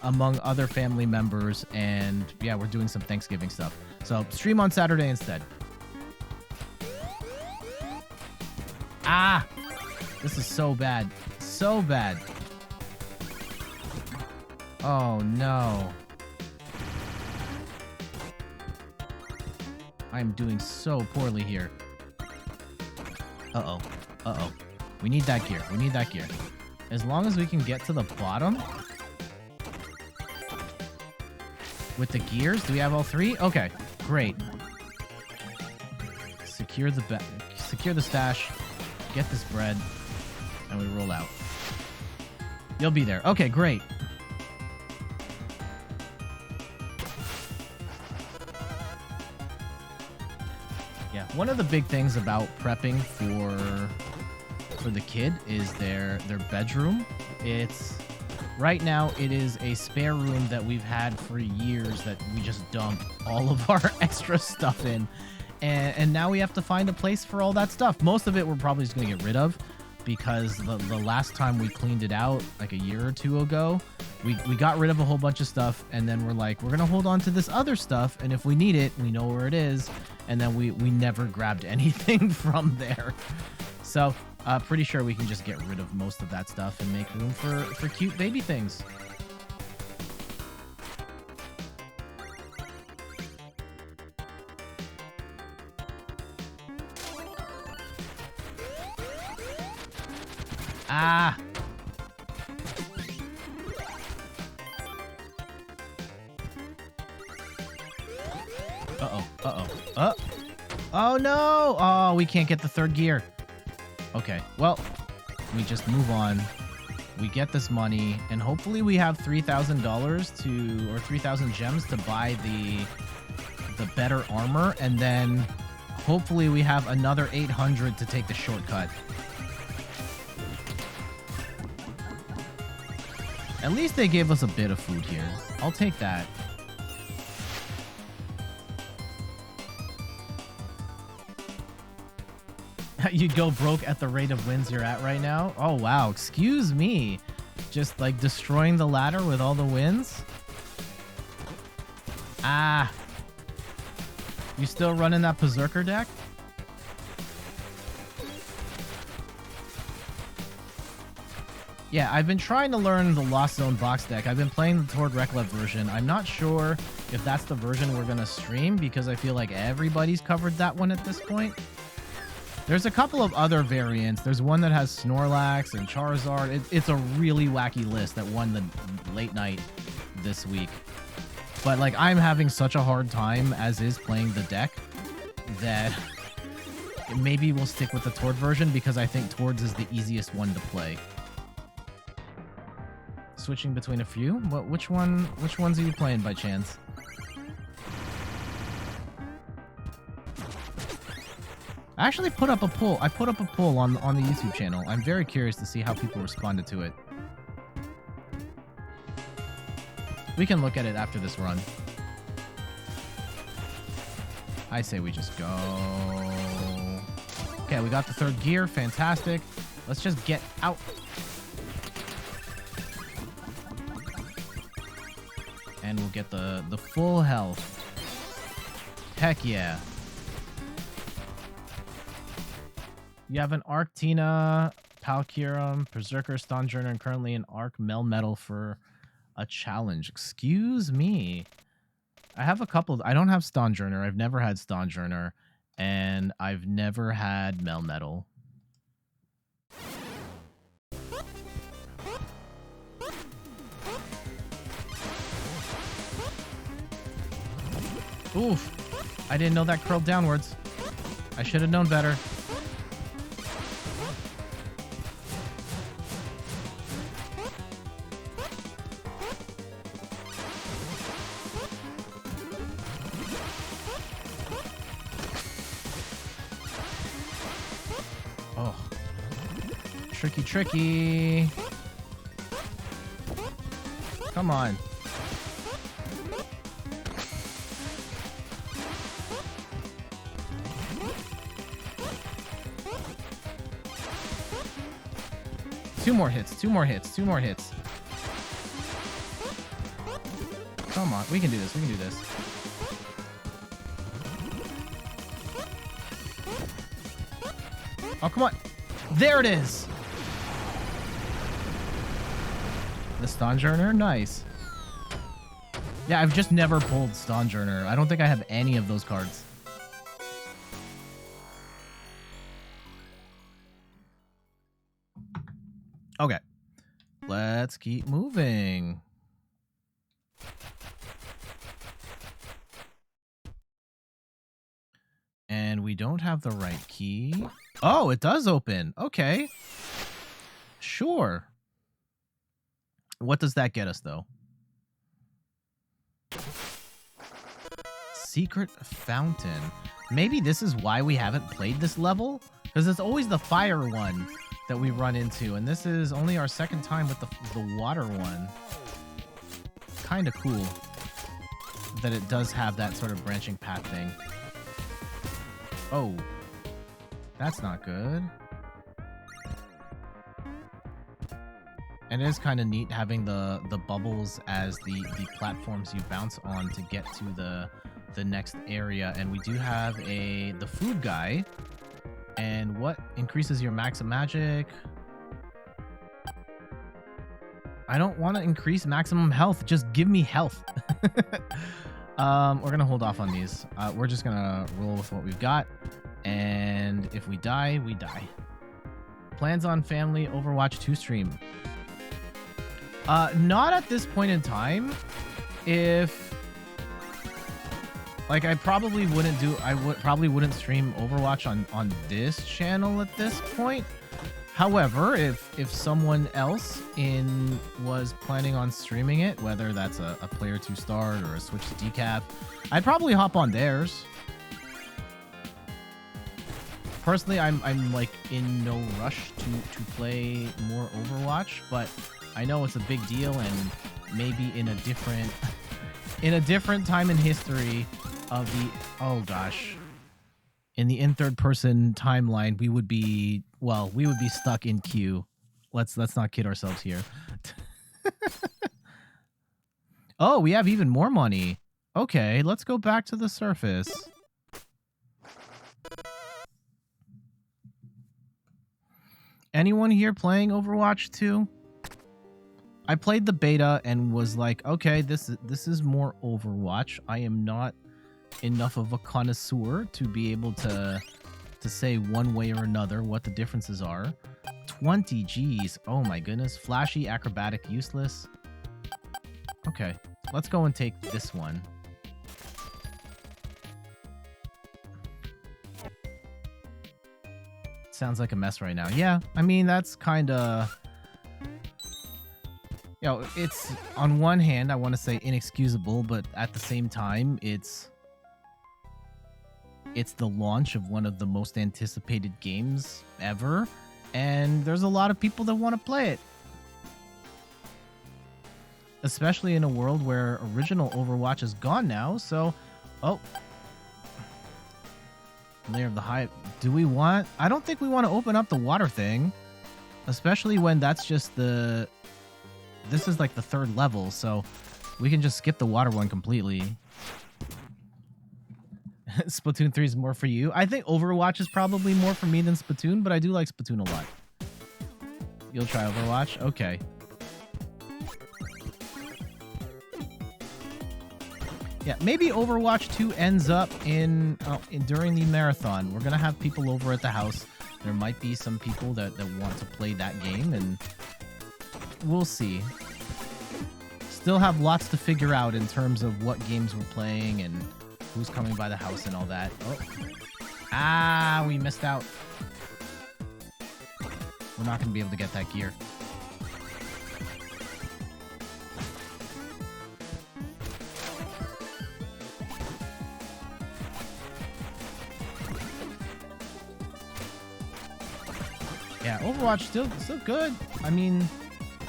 among other family members, and yeah, we're doing some Thanksgiving stuff. So, stream on Saturday instead. Ah! This is so bad. So bad. Oh, no. I'm doing so poorly here. Uh-oh. Uh-oh. We need that gear. We need that gear. As long as we can get to the bottom with the gears. Do we have all three? Okay. Great. Secure the stash. Get this bread. And we roll out. You'll be there. Okay, great. Yeah, one of the big things about prepping for the kid is their bedroom. Right now it is a spare room that we've had for years that we just dump all of our extra stuff in. And now we have to find a place for all that stuff. Most of it we're probably just going to get rid of, because the last time we cleaned it out, like a year or two ago, we got rid of a whole bunch of stuff, and then we're like, we're going to hold on to this other stuff, and if we need it, we know where it is, and then we never grabbed anything from there. So, pretty sure we can just get rid of most of that stuff and make room for cute baby things. Ah! Uh-oh. Uh-oh. Oh, no! Oh, we can't get the third gear. Okay, well, we just move on. We get this money, and hopefully we have $3,000 or 3,000 gems to buy the better armor, and then hopefully we have another 800 to take the shortcut. At least they gave us a bit of food here. I'll take that. You'd go broke at the rate of wins you're at right now? Oh, wow. Excuse me. Just, like, destroying the ladder with all the wins? Ah. You still running that Berserker deck? Yeah, I've been trying to learn the Lost Zone box deck. I've been playing the Tord Reklev version. I'm not sure if that's the version we're going to stream, because I feel like everybody's covered that one at this point. There's a couple of other variants. There's one that has Snorlax and Charizard. It's a really wacky list that won the late night this week. But, like, I'm having such a hard time as is playing the deck that maybe we'll stick with the Tord version, because I think Tord's is the easiest one to play. Switching between a few? Which ones are you playing by chance? I actually put up a poll. I put up a poll on the YouTube channel. I'm very curious to see how people responded to it. We can look at it after this run. I say we just go. Okay, we got the third gear. Fantastic. Let's just get out. And we'll get the full health. Heck yeah. You have an Arc Tina, Palkyrum, Berserker, Stonjourner, and currently an Arc Melmetal for a challenge. Excuse me. I have a couple of... I don't have Stonjourner. I've never had Stonjourner. And I've never had Melmetal. Oof. I didn't know that curled downwards. I should have known better. Oh. Tricky, tricky. Come on. Two more hits, 2 more hits, 2 more hits. Come on, we can do this, we can do this. Oh, come on. There it is. The Stonjourner? Nice. Yeah, I've just never pulled Stonjourner. I don't think I have any of those cards. Okay. Let's keep moving. And we don't have the right key. Oh, it does open. Okay. Sure. What does that get us, though? Secret Fountain. Maybe this is why we haven't played this level? Because it's always the fire one that we run into. And this is only our second time with the water one. Kind of cool that it does have that sort of branching path thing. Oh, that's not good. And it is kind of neat having the bubbles as the platforms you bounce on to get to the next area. And we do have the food guy. And what increases your max magic? I don't want to increase maximum health. Just give me health. We're going to hold off on these. We're just going to roll with what we've got. And if we die, we die. Plans on family Overwatch 2 stream. Not at this point in time. If... Like, I probably wouldn't do... probably wouldn't stream Overwatch on this channel at this point. However, if someone else was planning on streaming it, whether that's a Player 2 Start or a Switch to Decaf, I'd probably hop on theirs. Personally, I'm like in no rush to play more Overwatch, but I know it's a big deal, and maybe in a different time in history of the in the third person timeline, we would be stuck in queue. Let's not kid ourselves here. Oh, we have even more money. Okay, let's go back to the surface. Anyone here playing Overwatch 2? I played the beta and was like, okay, this is more Overwatch. I am not enough of a connoisseur to be able to say one way or another what the differences are. 20 Gs. Oh my goodness. Flashy, acrobatic, useless. Okay, let's go and take this one. Sounds like a mess right now. Yeah, I mean, that's kind of... You know, it's, on one hand, I want to say inexcusable, but at the same time, it's the launch of one of the most anticipated games ever, and there's a lot of people that want to play it. Especially in a world where original Overwatch is gone now, so... Oh. Layer of the Hive. Do we want... I don't think we want to open up the water thing. Especially when that's just the... This is like the third level, so we can just skip the water one completely. Splatoon 3 is more for you. I think Overwatch is probably more for me than Splatoon, but I do like Splatoon a lot. You'll try Overwatch? Okay. Yeah, maybe Overwatch 2 ends up during the marathon. We're going to have people over at the house. There might be some people that want to play that game, and we'll see. Still have lots to figure out in terms of what games we're playing and who's coming by the house and all that. Oh. Ah, we missed out. We're not going to be able to get that gear. Yeah, Overwatch still good. I mean,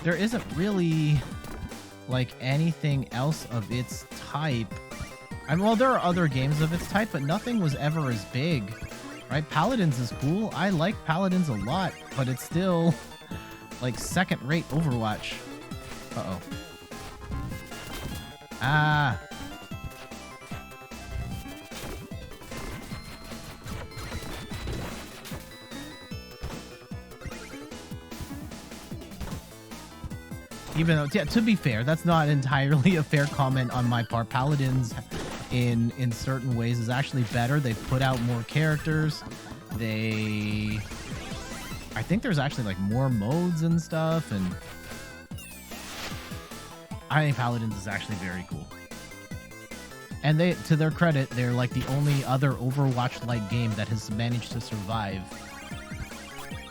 there isn't really like anything else of its type. Well, there are other games of its type, but nothing was ever as big, right? Paladins is cool. I like Paladins a lot, but it's still like second-rate Overwatch. Uh-oh. Ah. Even though, yeah, to be fair, that's not entirely a fair comment on my part. Paladins, in certain ways, is actually better. They put out more characters. I think there's actually like more modes and stuff, and I think Paladins is actually very cool. And they, to their credit, they're like the only other Overwatch-like game that has managed to survive,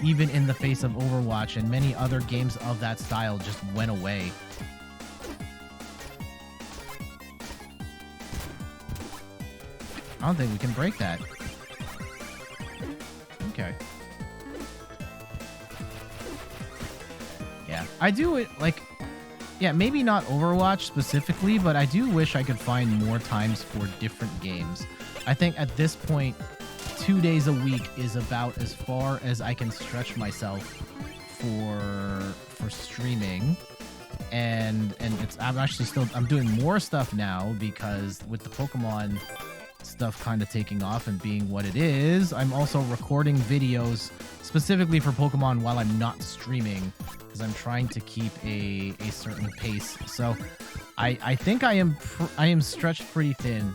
even in the face of Overwatch, and many other games of that style just went away. I don't think we can break that. Okay. Yeah, I do it like, yeah, maybe not Overwatch specifically, but I do wish I could find more times for different games. I think at this point, 2 days a week is about as far as I can stretch myself for streaming. And I'm doing more stuff now because with the Pokemon stuff kind of taking off and being what it is, I'm also recording videos specifically for Pokemon while I'm not streaming, because I'm trying to keep a certain pace. So I think I am stretched pretty thin,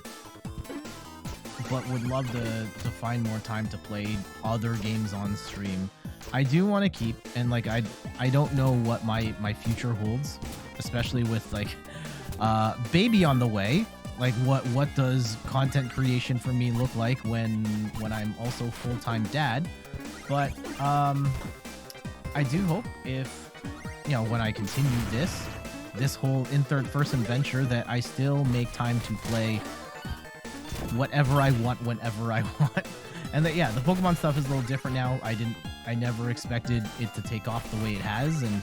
but would love to find more time to play other games on stream. I do want to keep, and like I don't know what my future holds, especially with like baby on the way. Like what does content creation for me look like when I'm also full-time dad? But I do hope, if when I continue this whole in third person venture, that I still make time to play whatever I want whenever I want. And that, yeah, the Pokemon stuff is a little different now. I never expected it to take off the way it has, and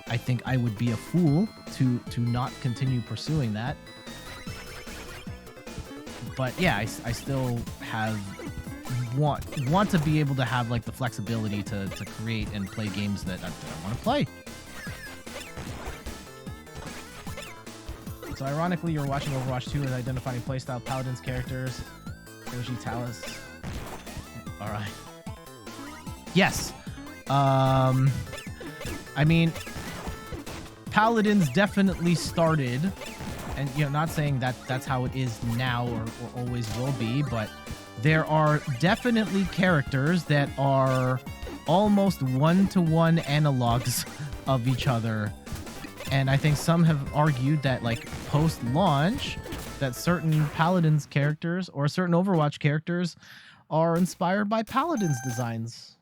I think I would be a fool to not continue pursuing that. But yeah, I still want to be able to have like the flexibility to create and play games that I want to play. So ironically, you're watching Overwatch 2 and identifying playstyle Paladins characters. Oji Talus. All right. Yes. I mean, Paladins definitely started, and not saying that that's how it is now or always will be, but there are definitely characters that are almost one-to-one analogs of each other. And I think some have argued that, like, post-launch, that certain Paladins characters or certain Overwatch characters are inspired by Paladins designs.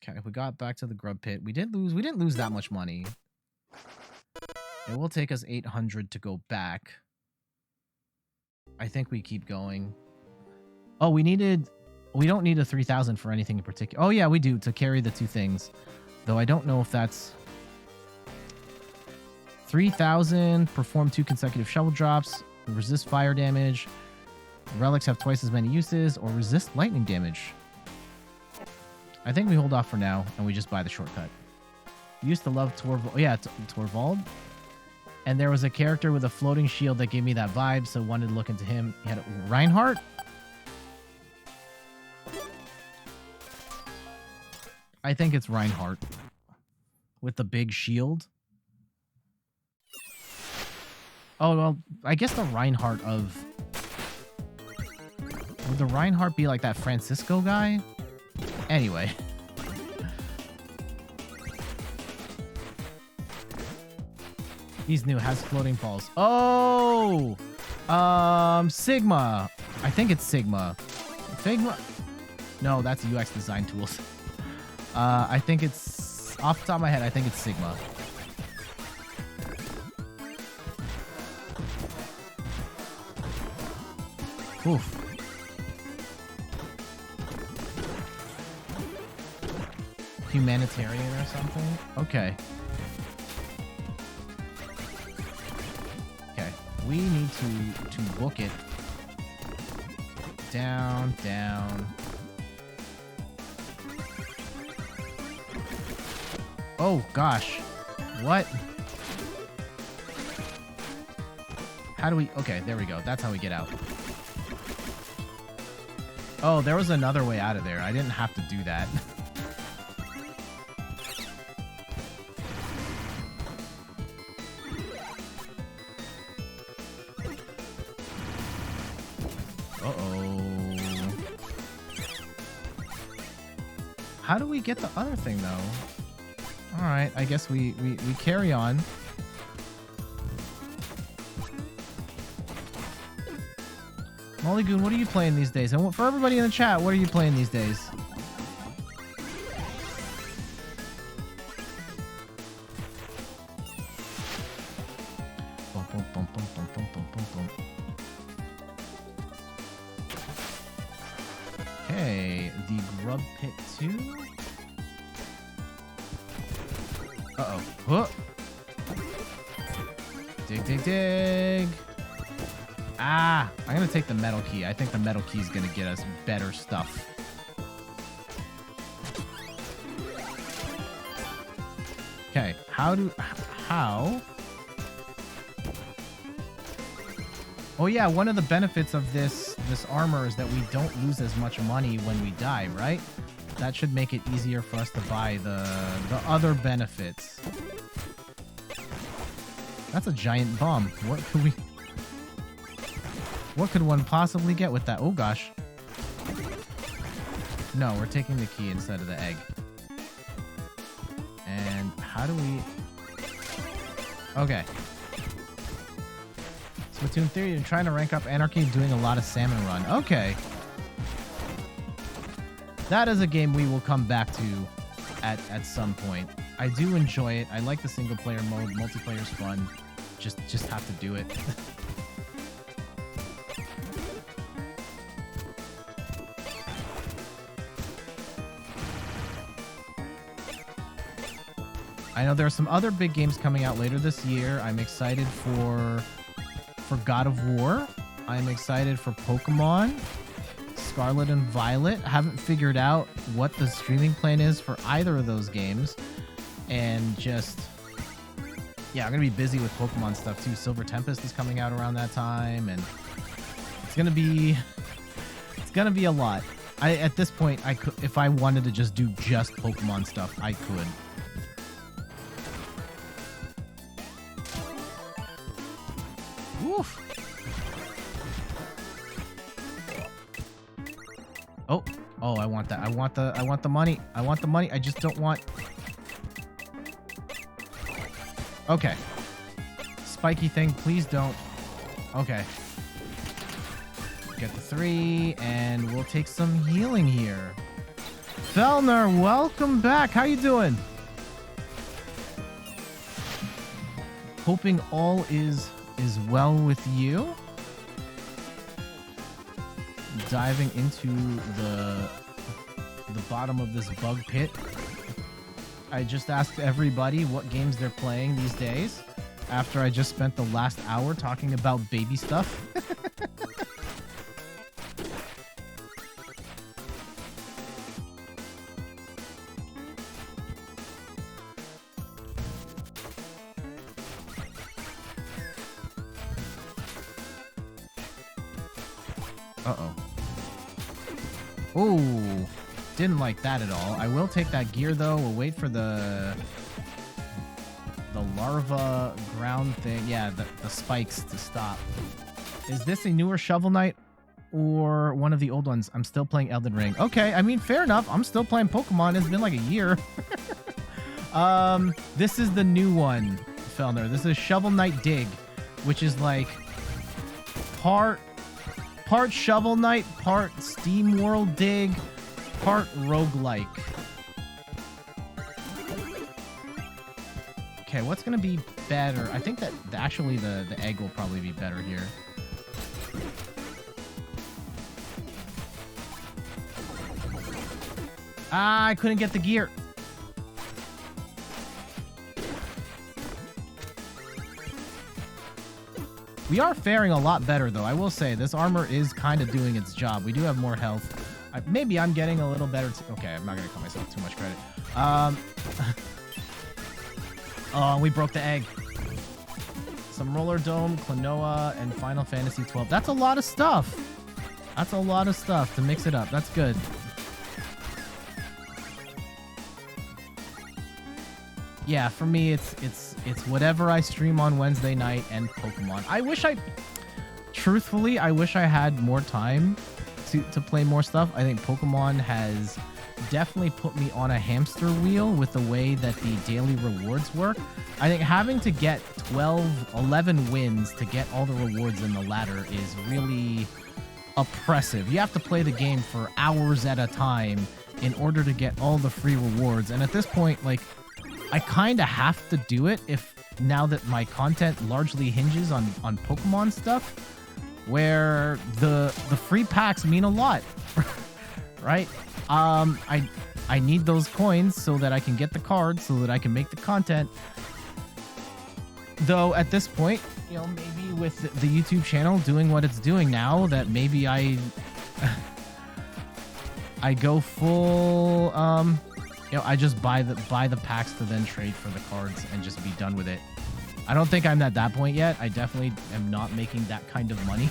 Okay, we got back to the grub pit. We didn't lose that much money. It will take us 800 to go back. I think we keep going. Oh, we don't need a 3,000 for anything in particular. Oh yeah, we do, to carry the two things. Though I don't know if that's 3,000, perform 2 consecutive shovel drops, resist fire damage, relics have twice as many uses, or resist lightning damage. I think we hold off for now and we just buy the shortcut. Used to love Torvald. Yeah, Torvald. And there was a character with a floating shield that gave me that vibe, so wanted to look into him. He had Reinhardt. I think it's Reinhardt with the big shield. Oh, well, I guess the Reinhardt of... Would the Reinhardt be like that Francisco guy? Anyway. He's new, has floating balls. Oh! Sigma. I think it's Sigma. Figma? No, that's UX design tools. I think it's... Off the top of my head, I think it's Sigma. Oof. humanitarian or something? Okay. Okay. We need to book it. Down, down. Oh, gosh. What? How do we... Okay, there we go. That's how we get out. Oh, there was another way out of there. I didn't have to do that. Uh-oh. How do we get the other thing, though? Alright, I guess we carry on. Mollygoon, what are you playing these days? And for everybody in the chat, what are you playing these days? Okay, the Grub Pit 2. Uh-oh. Huh. Dig, dig, dig. Ah, I'm gonna take the metal key. I think the metal key is gonna get us better stuff. Okay, how? Oh yeah, one of the benefits of this armor is that we don't lose as much money when we die, right? That should make it easier for us to buy the other benefits. That's a giant bomb. What could one possibly get with that? Oh, gosh. No, we're taking the key instead of the egg. And how do we... Okay. Splatoon Theory, you're trying to rank up Anarchy, doing a lot of Salmon Run. Okay. That is a game we will come back to at some point. I do enjoy it. I like the single-player mode. Multiplayer's fun. Just have to do it. I know there are some other big games coming out later this year. I'm excited for God of War. I'm excited for Pokemon, Scarlet and Violet. I haven't figured out what the streaming plan is for either of those games. And just, yeah, I'm going to be busy with Pokemon stuff too. Silver Tempest is coming out around that time. And it's going to be a lot. At this point, I could, if I wanted to just do just Pokemon stuff, I could. Oof. Oh, I want that. I want the money. I want the money. I just don't want... Okay. Spiky thing, please don't. Okay. Get the 3, and we'll take some healing here. Fellner, welcome back. How you doing? Hoping all is well with you. Diving into the bottom of this bug pit. I just asked everybody what games they're playing these days after I just spent the last hour talking about baby stuff. Uh-oh. Oh, didn't like that at all. I will take that gear, though. We'll wait for the larva ground thing. Yeah, the spikes to stop. Is this a newer Shovel Knight or one of the old ones? I'm still playing Elden Ring. Okay, I mean, fair enough. I'm still playing Pokemon. It's been like a year. This is the new one, Fellner. This is Shovel Knight Dig, which is like part Shovel Knight, part Steam World Dig, part roguelike. Okay, what's gonna be better? I think that actually the egg will probably be better here. Ah, I couldn't get the gear. We are faring a lot better, though. I will say, this armor is kind of doing its job. We do have more health. Maybe I'm getting a little better. Okay, I'm not going to cut myself too much credit. Oh, we broke the egg. Some Roller Dome, Klonoa, and Final Fantasy 12. That's a lot of stuff. That's a lot of stuff to mix it up. That's good. Yeah, for me, it's whatever I stream on Wednesday night and Pokemon. Truthfully, I wish I had more time to play more stuff. I think Pokemon has definitely put me on a hamster wheel with the way that the daily rewards work. I think having to get 11 wins to get all the rewards in the ladder is really oppressive. You have to play the game for hours at a time in order to get all the free rewards. And at this point, like, I kind of have to do it now that my content largely hinges on Pokemon stuff, where the free packs mean a lot, right? I need those coins so that I can get the cards, so that I can make the content. Though at this point, you know, maybe with the YouTube channel doing what it's doing now, that maybe I go full, you know, I just buy the packs to then trade for the cards and just be done with it. I don't think I'm at that point yet. I definitely am not making that kind of money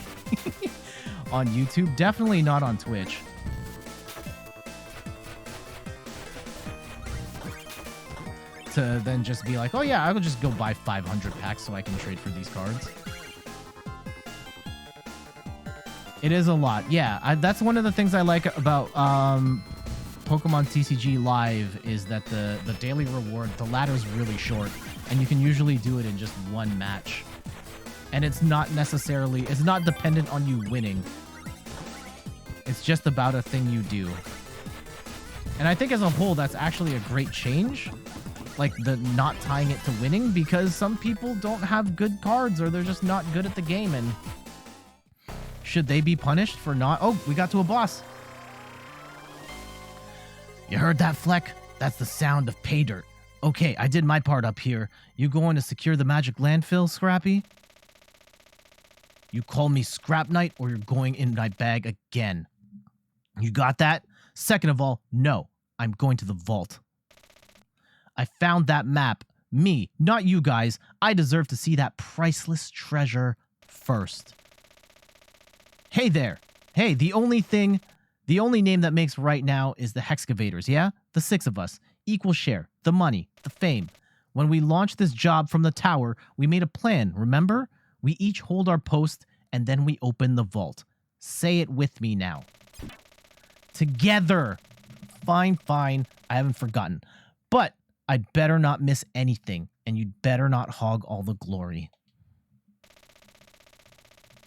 on YouTube. Definitely not on Twitch. To then just be like, oh yeah, I'll just go buy 500 packs so I can trade for these cards. It is a lot. Yeah, that's one of the things I like about Pokemon TCG Live is that the daily reward, the ladder is really short, and you can usually do it in just one match. And it's not dependent on you winning. It's just about a thing you do. And I think as a whole, that's actually a great change. Like, the not tying it to winning, because some people don't have good cards, or they're just not good at the game, and should they be punished for not... Oh, we got to a boss. You heard that, Fleck? That's the sound of pay dirt. Okay, I did my part up here. You going to secure the magic landfill, Scrappy? You call me Scrap Knight, or you're going in my bag again. You got that? Second of all, no. I'm going to the vault. I found that map. Me, not you guys. I deserve to see that priceless treasure first. Hey there. Hey, the only name that makes right now is the Hexcavators, yeah? The 6 of us. Equal share. The money. The fame. When we launched this job from the tower, we made a plan, remember? We each hold our post, and then we open the vault. Say it with me now. Together. Fine. I haven't forgotten. But I'd better not miss anything, and you'd better not hog all the glory.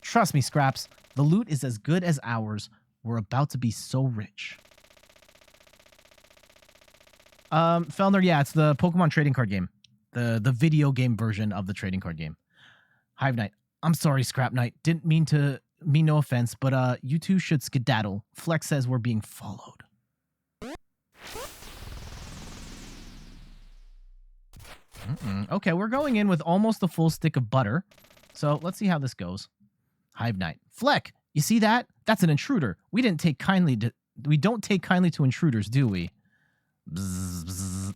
Trust me, Scraps. The loot is as good as ours. We're about to be so rich. Felner, yeah, it's the Pokemon trading card game. The video game version of the trading card game. Hive Knight. I'm sorry, Scrap Knight. Didn't mean no offense, but you two should skedaddle. Flex says we're being followed. Okay, we're going in with almost a full stick of butter. So let's see how this goes. Hive Knight. Fleck, you see that? That's an intruder. We don't take kindly to intruders, do we? Bzz, bzz.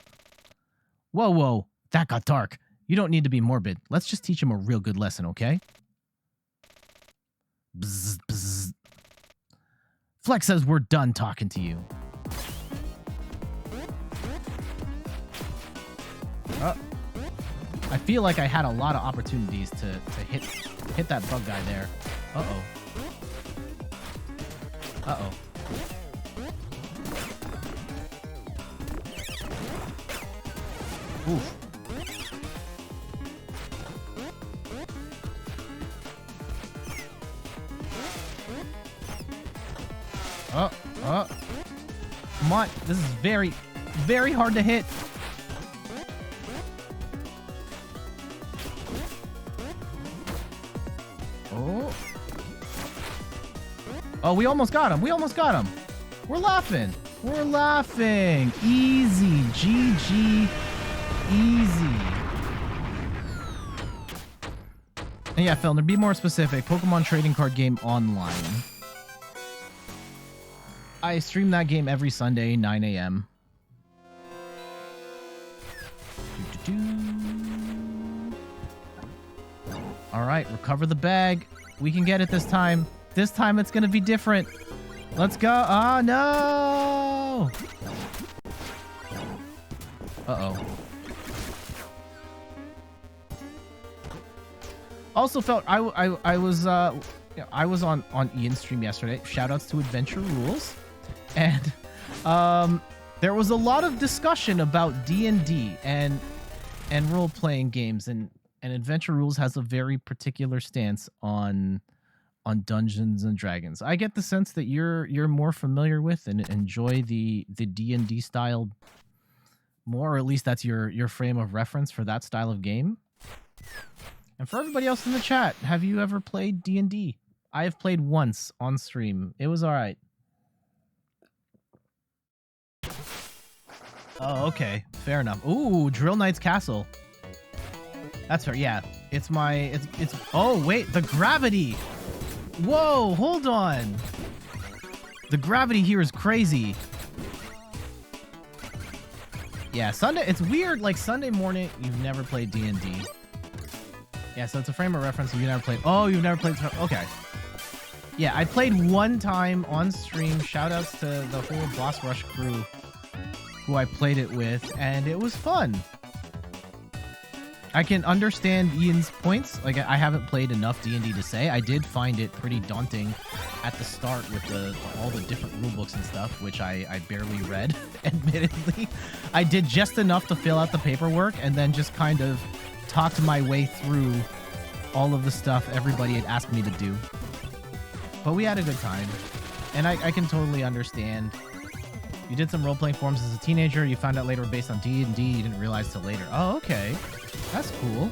Whoa. That got dark. You don't need to be morbid. Let's just teach him a real good lesson, okay? Bzz, bzz. Fleck says we're done talking to you. I feel like I had a lot of opportunities to hit that bug guy there. Uh-oh. Oof. Come on. This is very, very hard to hit. Oh, we almost got him. We're laughing. Easy. GG. Easy. And yeah, Felner, be more specific. Pokemon trading card game online. I stream that game every Sunday, 9 a.m. All right, recover the bag. We can get it this time. This time it's going to be different. Let's go. Oh, no. Uh-oh. Also felt I was on Ian's stream yesterday. Shoutouts to Adventure Rules. And there was a lot of discussion about D&D and role-playing games, and Adventure Rules has a very particular stance on Dungeons and Dragons. I get the sense that you're more familiar with and enjoy the D&D style more, or at least that's your frame of reference for that style of game. And for everybody else in the chat, have you ever played D&D? I have played once on stream. It was all right. Oh, okay. Fair enough. Ooh, Drill Knight's Castle. That's fair. Yeah. It's oh, wait. The gravity. Whoa, hold on. The gravity here is crazy. Yeah, Sunday. It's weird. Like, Sunday morning, you've never played D&D. Yeah, so it's a frame of reference if you've never played. Oh, you've never played. Okay. Yeah, I played one time on stream. Shoutouts to the whole Boss Rush crew who I played it with, and it was fun. I can understand Ian's points. Like, I haven't played enough D&D to say. I did find it pretty daunting at the start with all the different rule books and stuff, which I barely read, admittedly. I did just enough to fill out the paperwork and then just kind of talked my way through all of the stuff everybody had asked me to do. But we had a good time, and I can totally understand. You did some role-playing forums as a teenager. You found out later based on D&D. You didn't realize till later. Oh, okay. That's cool.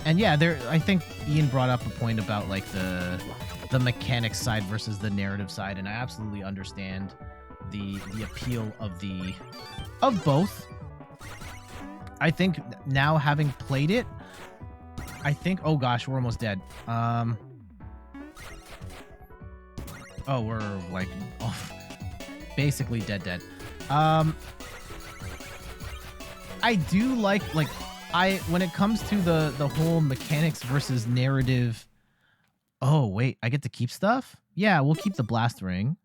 And yeah, I think Ian brought up a point about like the mechanics side versus the narrative side, and I absolutely understand the appeal of both. I think now, having played it, I think, oh gosh, we're almost dead. Oh, we're like basically dead. I do like when it comes to the whole mechanics versus narrative. Oh, wait, I get to keep stuff? Yeah, we'll keep the blast ring.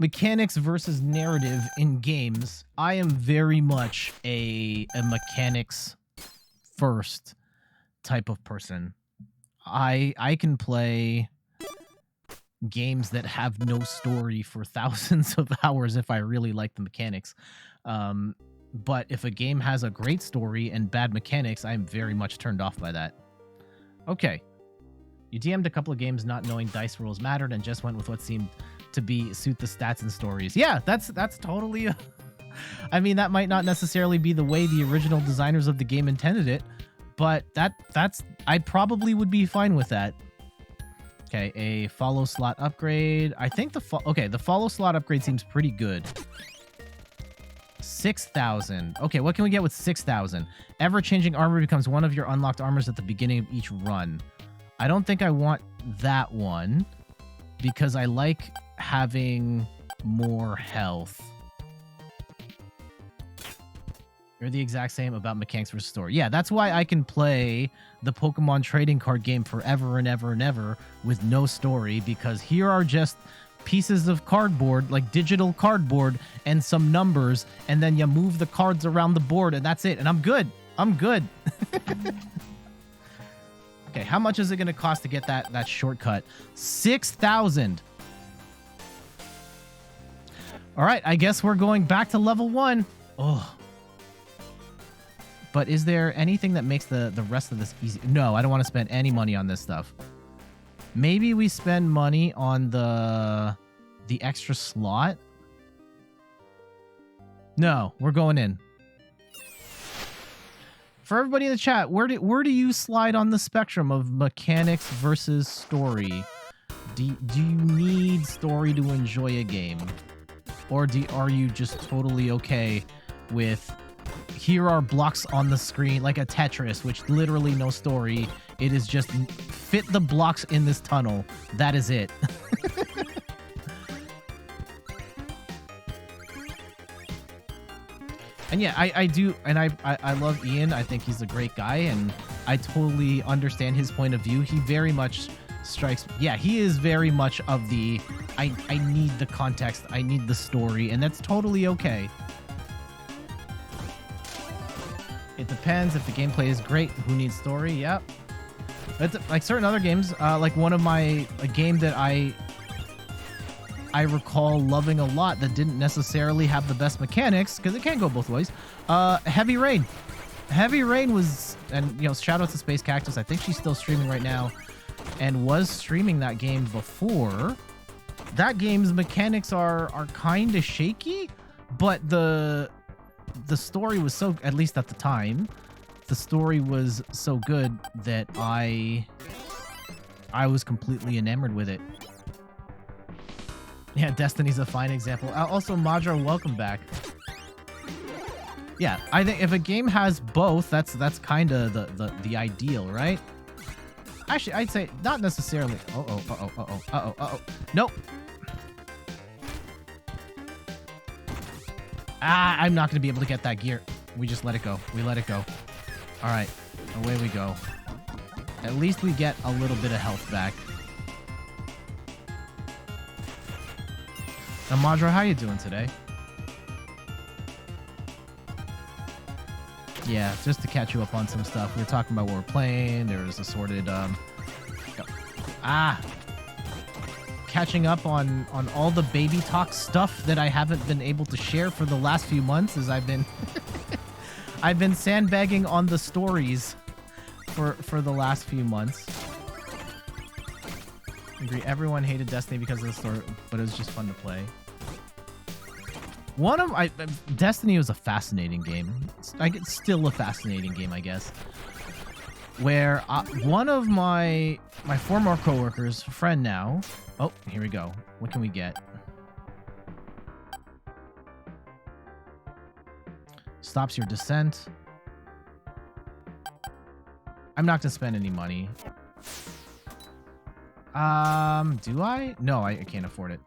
Mechanics versus narrative in games. I am very much a mechanics first type of person. I can play games that have no story for thousands of hours if I really like the mechanics. But if a game has a great story and bad mechanics, I'm very much turned off by that. Okay. You DM'd a couple of games not knowing dice rules mattered and just went with what seemed to suit the stats and stories. Yeah, that's totally... I mean, that might not necessarily be the way the original designers of the game intended it, but that's... I probably would be fine with that. Okay, a follow slot upgrade. I think the follow slot upgrade seems pretty good. 6,000. Okay, what can we get with 6,000? Ever-changing armor becomes one of your unlocked armors at the beginning of each run. I don't think I want that one because I like having more health. You're the exact same about mechanics versus story. Yeah, that's why I can play the Pokemon trading card game forever and ever and ever with no story, because here are just pieces of cardboard, like digital cardboard, and some numbers, and then you move the cards around the board, and that's it. And I'm good. I'm good. Okay, how much is it going to cost to get that shortcut? 6,000. All right, I guess we're going back to level 1. Oh. But is there anything that makes the rest of this easy? No, I don't want to spend any money on this stuff. Maybe we spend money on the extra slot. No, we're going in. For everybody in the chat, where do you slide on the spectrum of mechanics versus story? Do you need story to enjoy a game? Or are you just totally okay with here are blocks on the screen, like a Tetris, which literally no story. It is just fit the blocks in this tunnel. That is it. And yeah, I do, and I love Ian. I think he's a great guy, and I totally understand his point of view. He very much strikes, yeah, he is very much of the, I need the context, I need the story, and that's totally okay. It depends. If the gameplay is great, who needs story? Yep. But like certain other games, like one of a game that I recall loving a lot that didn't necessarily have the best mechanics, because it can go both ways. Heavy Rain. Heavy Rain was, and you know, shout out to Space Cactus. I think she's still streaming right now, and was streaming that game before. That game's mechanics are kind of shaky, but the story was so, at least at the time, the story was so good that I was completely enamored with it. Yeah, Destiny's a fine example. Also, Majra, welcome back. Yeah, I think if a game has both, that's kind of the ideal, right? Actually, I'd say not necessarily. Nope. I'm not going to be able to get that gear. We just let it go. We let it go. All right, away we go. At least we get a little bit of health back. Now, Madra, how you doing today? Yeah, just to catch you up on some stuff. We were talking about what we're playing. There was assorted, catching up on all the baby talk stuff that I haven't been able to share for the last few months, as I've been I've been sandbagging on the stories for the last few months. I agree. Everyone hated Destiny because of the story, but it was just fun to play. Destiny was a fascinating game. It's still a fascinating game, I guess. Where one of my former coworkers, friend now. Oh, here we go. What can we get? Stops your descent. I'm not gonna spend any money. Do I? No, I can't afford it.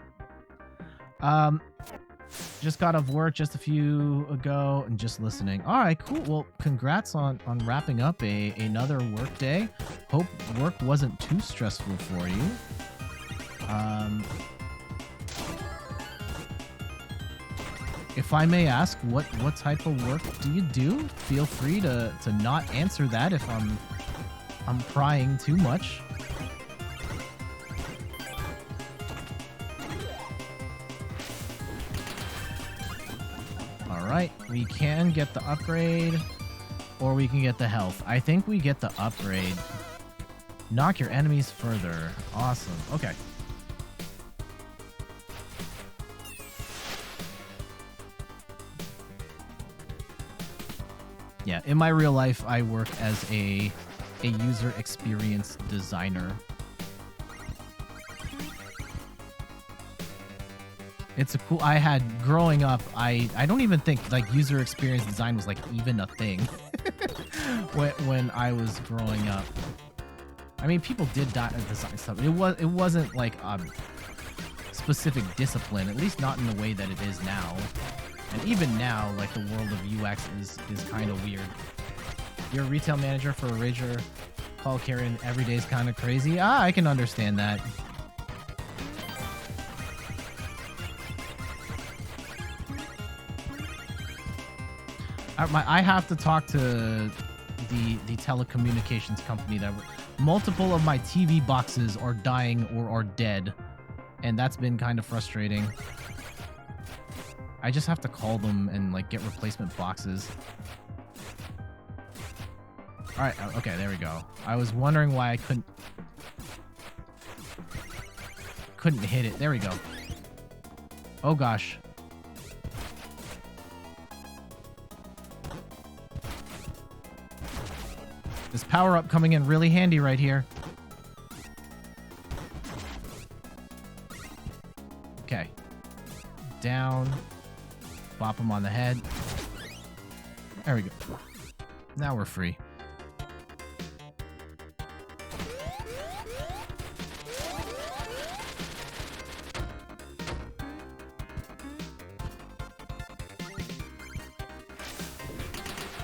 Just got off work just a few ago and just listening. All right, cool. Well, congrats on wrapping up another work day. Hope work wasn't too stressful for you. If I may ask, what type of work do you do? Feel free to not answer that if I'm prying too much. Alright, we can get the upgrade, or we can get the health. I think we get the upgrade. Knock your enemies further. Awesome. Okay. Yeah, in my real life, I work as a user experience designer. It's a cool, growing up, I don't even think like user experience design was like even a thing when I was growing up. I mean, people did design stuff. It wasn't like a specific discipline, at least not in the way that it is now. And even now, like the world of UX is kind of weird. You're a retail manager for a Rager, Paul Karen, every day is kind of crazy. I can understand that. I have to talk to the telecommunications company that multiple of my TV boxes are dying or are dead, and that's been kind of frustrating. I just have to call them and like get replacement boxes. All right, okay, there we go. I was wondering why I couldn't hit it. There we go. Oh gosh. This power-up coming in really handy right here. Okay. Down. Bop him on the head. There we go. Now we're free.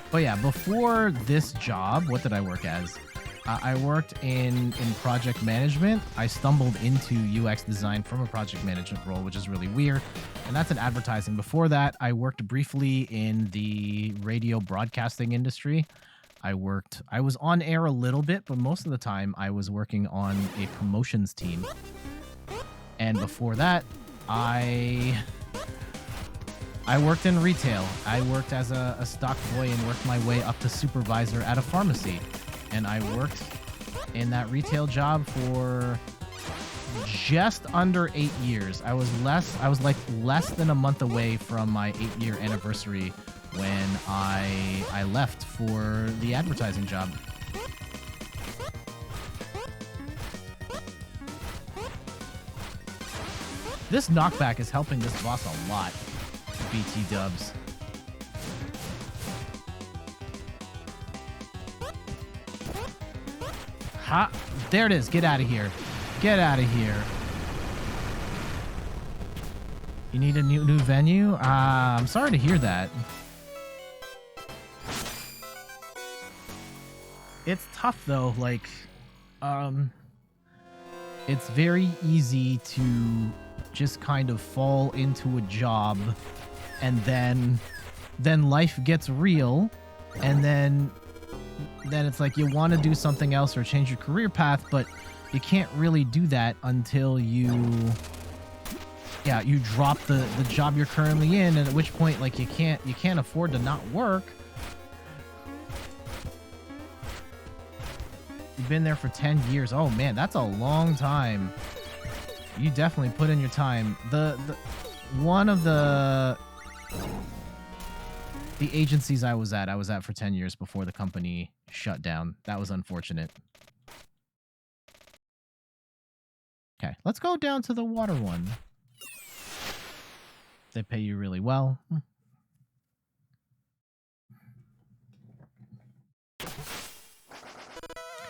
But yeah, before this job, what did I work as? I worked in project management. I stumbled into UX design from a project management role, which is really weird. And that's in advertising. Before that, I worked briefly in the radio broadcasting industry. I was on air a little bit, but most of the time I was working on a promotions team. And before that, I worked in retail. I worked as a stock boy and worked my way up to supervisor at a pharmacy. And I worked in that retail job for just under 8 years. I was like less than a month away from my 8-year anniversary when I left for the advertising job. This knockback is helping this boss a lot. BT dubs. Ha! There it is. Get out of here. Get out of here. You need a new venue? I'm sorry to hear that. It's tough though. Like, it's very easy to just kind of fall into a job, and then life gets real, and then it's like you want to do something else or change your career path, but you can't really do that until you drop the job you're currently in, and at which point like you can't afford to not work. You've been there for 10 years. Oh man, that's a long time. You definitely put in your time. One of the agencies I was at for 10 years before the company shut down. That was unfortunate. Okay, let's go down to the water one. They pay you really well.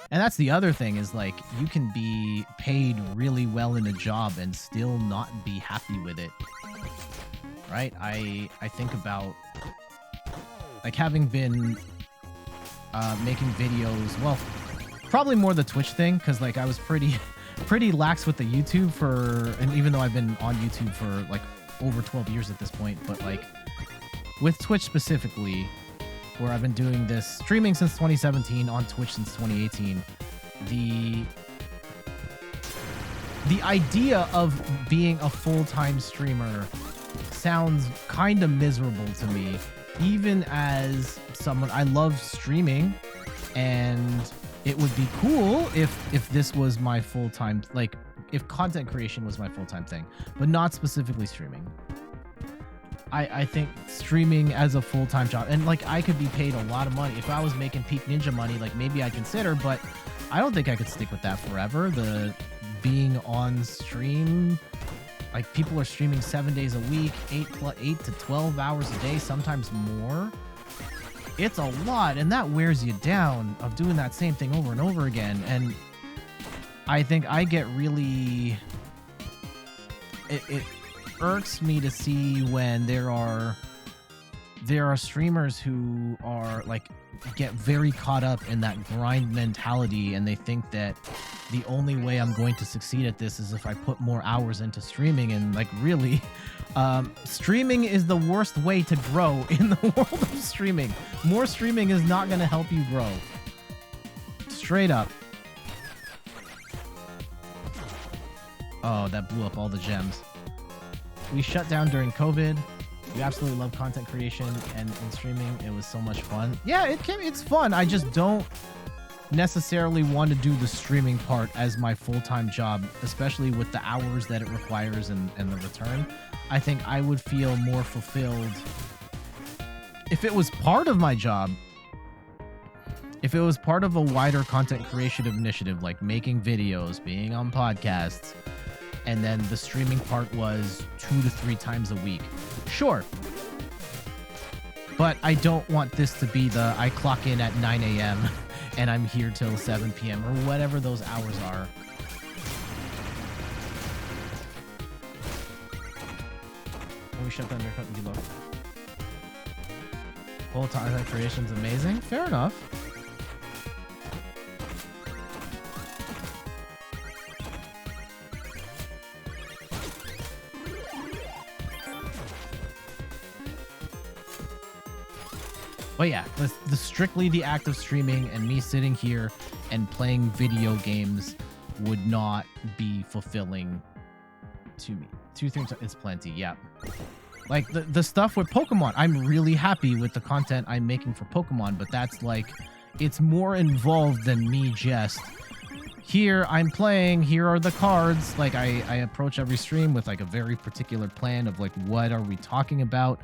And that's the other thing, is like you can be paid really well in a job and still not be happy with it. Right? I think about like having been making videos, well, probably more the Twitch thing, because like I was pretty lax with the YouTube and even though I've been on YouTube for like over 12 years at this point, but like with Twitch specifically, where I've been doing this streaming since 2017, on Twitch since 2018, the idea of being a full-time streamer sounds kind of miserable to me. Even as someone, I love streaming, and it would be cool if this was my full-time, like if content creation was my full-time thing, but not specifically streaming. I think streaming as a full-time job, and like I could be paid a lot of money. If I was making Peak Ninja money, like maybe I'd consider, but I don't think I could stick with that forever. The being on stream, like people are streaming 7 days a week, 8 to 12 hours a day, sometimes more. It's a lot, and that wears you down of doing that same thing over and over again. And I think I get really, it irks me to see when there are streamers who are like get very caught up in that grind mentality, and they think that the only way I'm going to succeed at this is if I put more hours into streaming. And like really, streaming is the worst way to grow in the world of streaming. More streaming is not going to help you grow. Straight up. Oh, that blew up all the gems. We shut down during COVID. We absolutely love content creation and streaming. It was so much fun. Yeah, it's fun. I just don't necessarily want to do the streaming part as my full-time job, especially with the hours that it requires and the return. I think I would feel more fulfilled if it was part of my job. If it was part of a wider content creation initiative, like making videos, being on podcasts, and then the streaming part was 2 to 3 times a week. Sure. But I don't want this to be the I clock in at 9 a.m. and I'm here till 7 p.m. or whatever those hours are. When we shut down their cut and below. Whole time creation's amazing. Fair enough. But yeah, the strictly the act of streaming and me sitting here and playing video games would not be fulfilling to me. 2 3 is plenty, yeah. Like the stuff with Pokemon, I'm really happy with the content I'm making for Pokemon, but that's like, it's more involved than me just here I'm playing, here are the cards. Like I approach every stream with like a very particular plan of like, what are we talking about?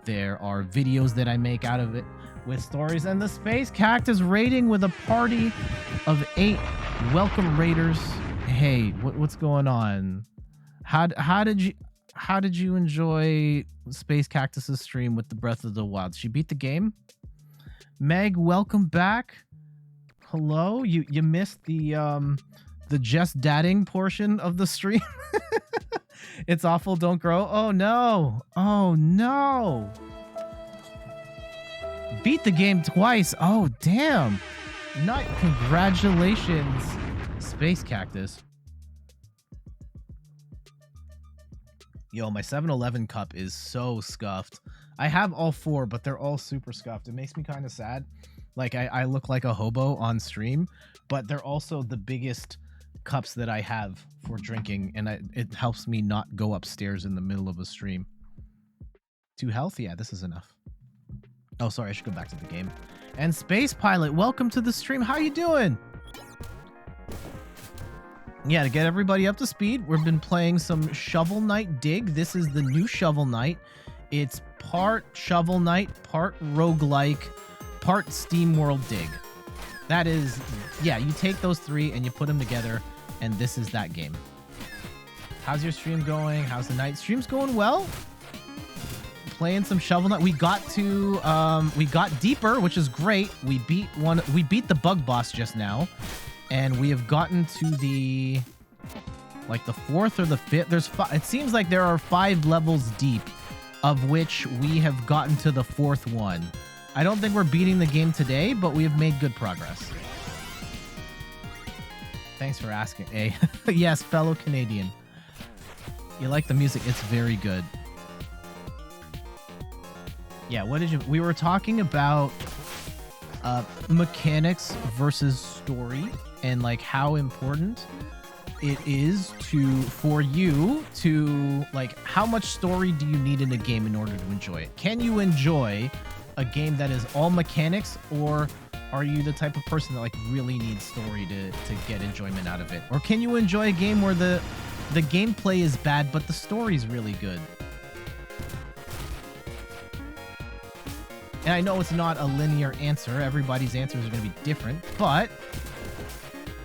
There are videos that I make out of it with stories, and the Space Cactus raiding with a party of 8. Welcome, raiders. Hey, what's going on? How did you enjoy Space Cactus's stream with the Breath of the Wild? She beat the game. Meg, welcome back. Hello. You missed the just dadding portion of the stream. It's awful. Don't grow. Oh no. Oh no. Beat the game twice. Oh damn. Not congratulations, Space Cactus. Yo, my 7-Eleven cup is so scuffed. I have all 4, but they're all super scuffed. It makes me kind of sad. Like I look like a hobo on stream, but they're also the biggest cups that I have for drinking, and it helps me not go upstairs in the middle of a stream. 2 health? Yeah, this is enough. Oh, sorry, I should go back to the game. And Space Pilot, welcome to the stream. How you doing? Yeah, to get everybody up to speed, we've been playing some Shovel Knight Dig. This is the new Shovel Knight. It's part Shovel Knight, part roguelike, part SteamWorld Dig. That is, yeah, you take those 3 and you put them together, and this is that game. How's your stream going? How's the night? Stream's going well. Playing some Shovel Knight. We got deeper, which is great. We beat the bug boss just now. And we have gotten to the 4th or the 5th. It seems like there are 5 levels deep, of which we have gotten to the 4th one. I don't think we're beating the game today, but we have made good progress. Thanks for asking. Hey, yes, fellow Canadian. You like the music? It's very good. Yeah, we were talking about mechanics versus story, and like how important it is for you to like, how much story do you need in a game in order to enjoy it? Can you enjoy a game that is all mechanics, or are you the type of person that like really needs story to get enjoyment out of it? Or can you enjoy a game where the gameplay is bad but the story's really good? And I know it's not a linear answer. Everybody's answers are going to be different, but,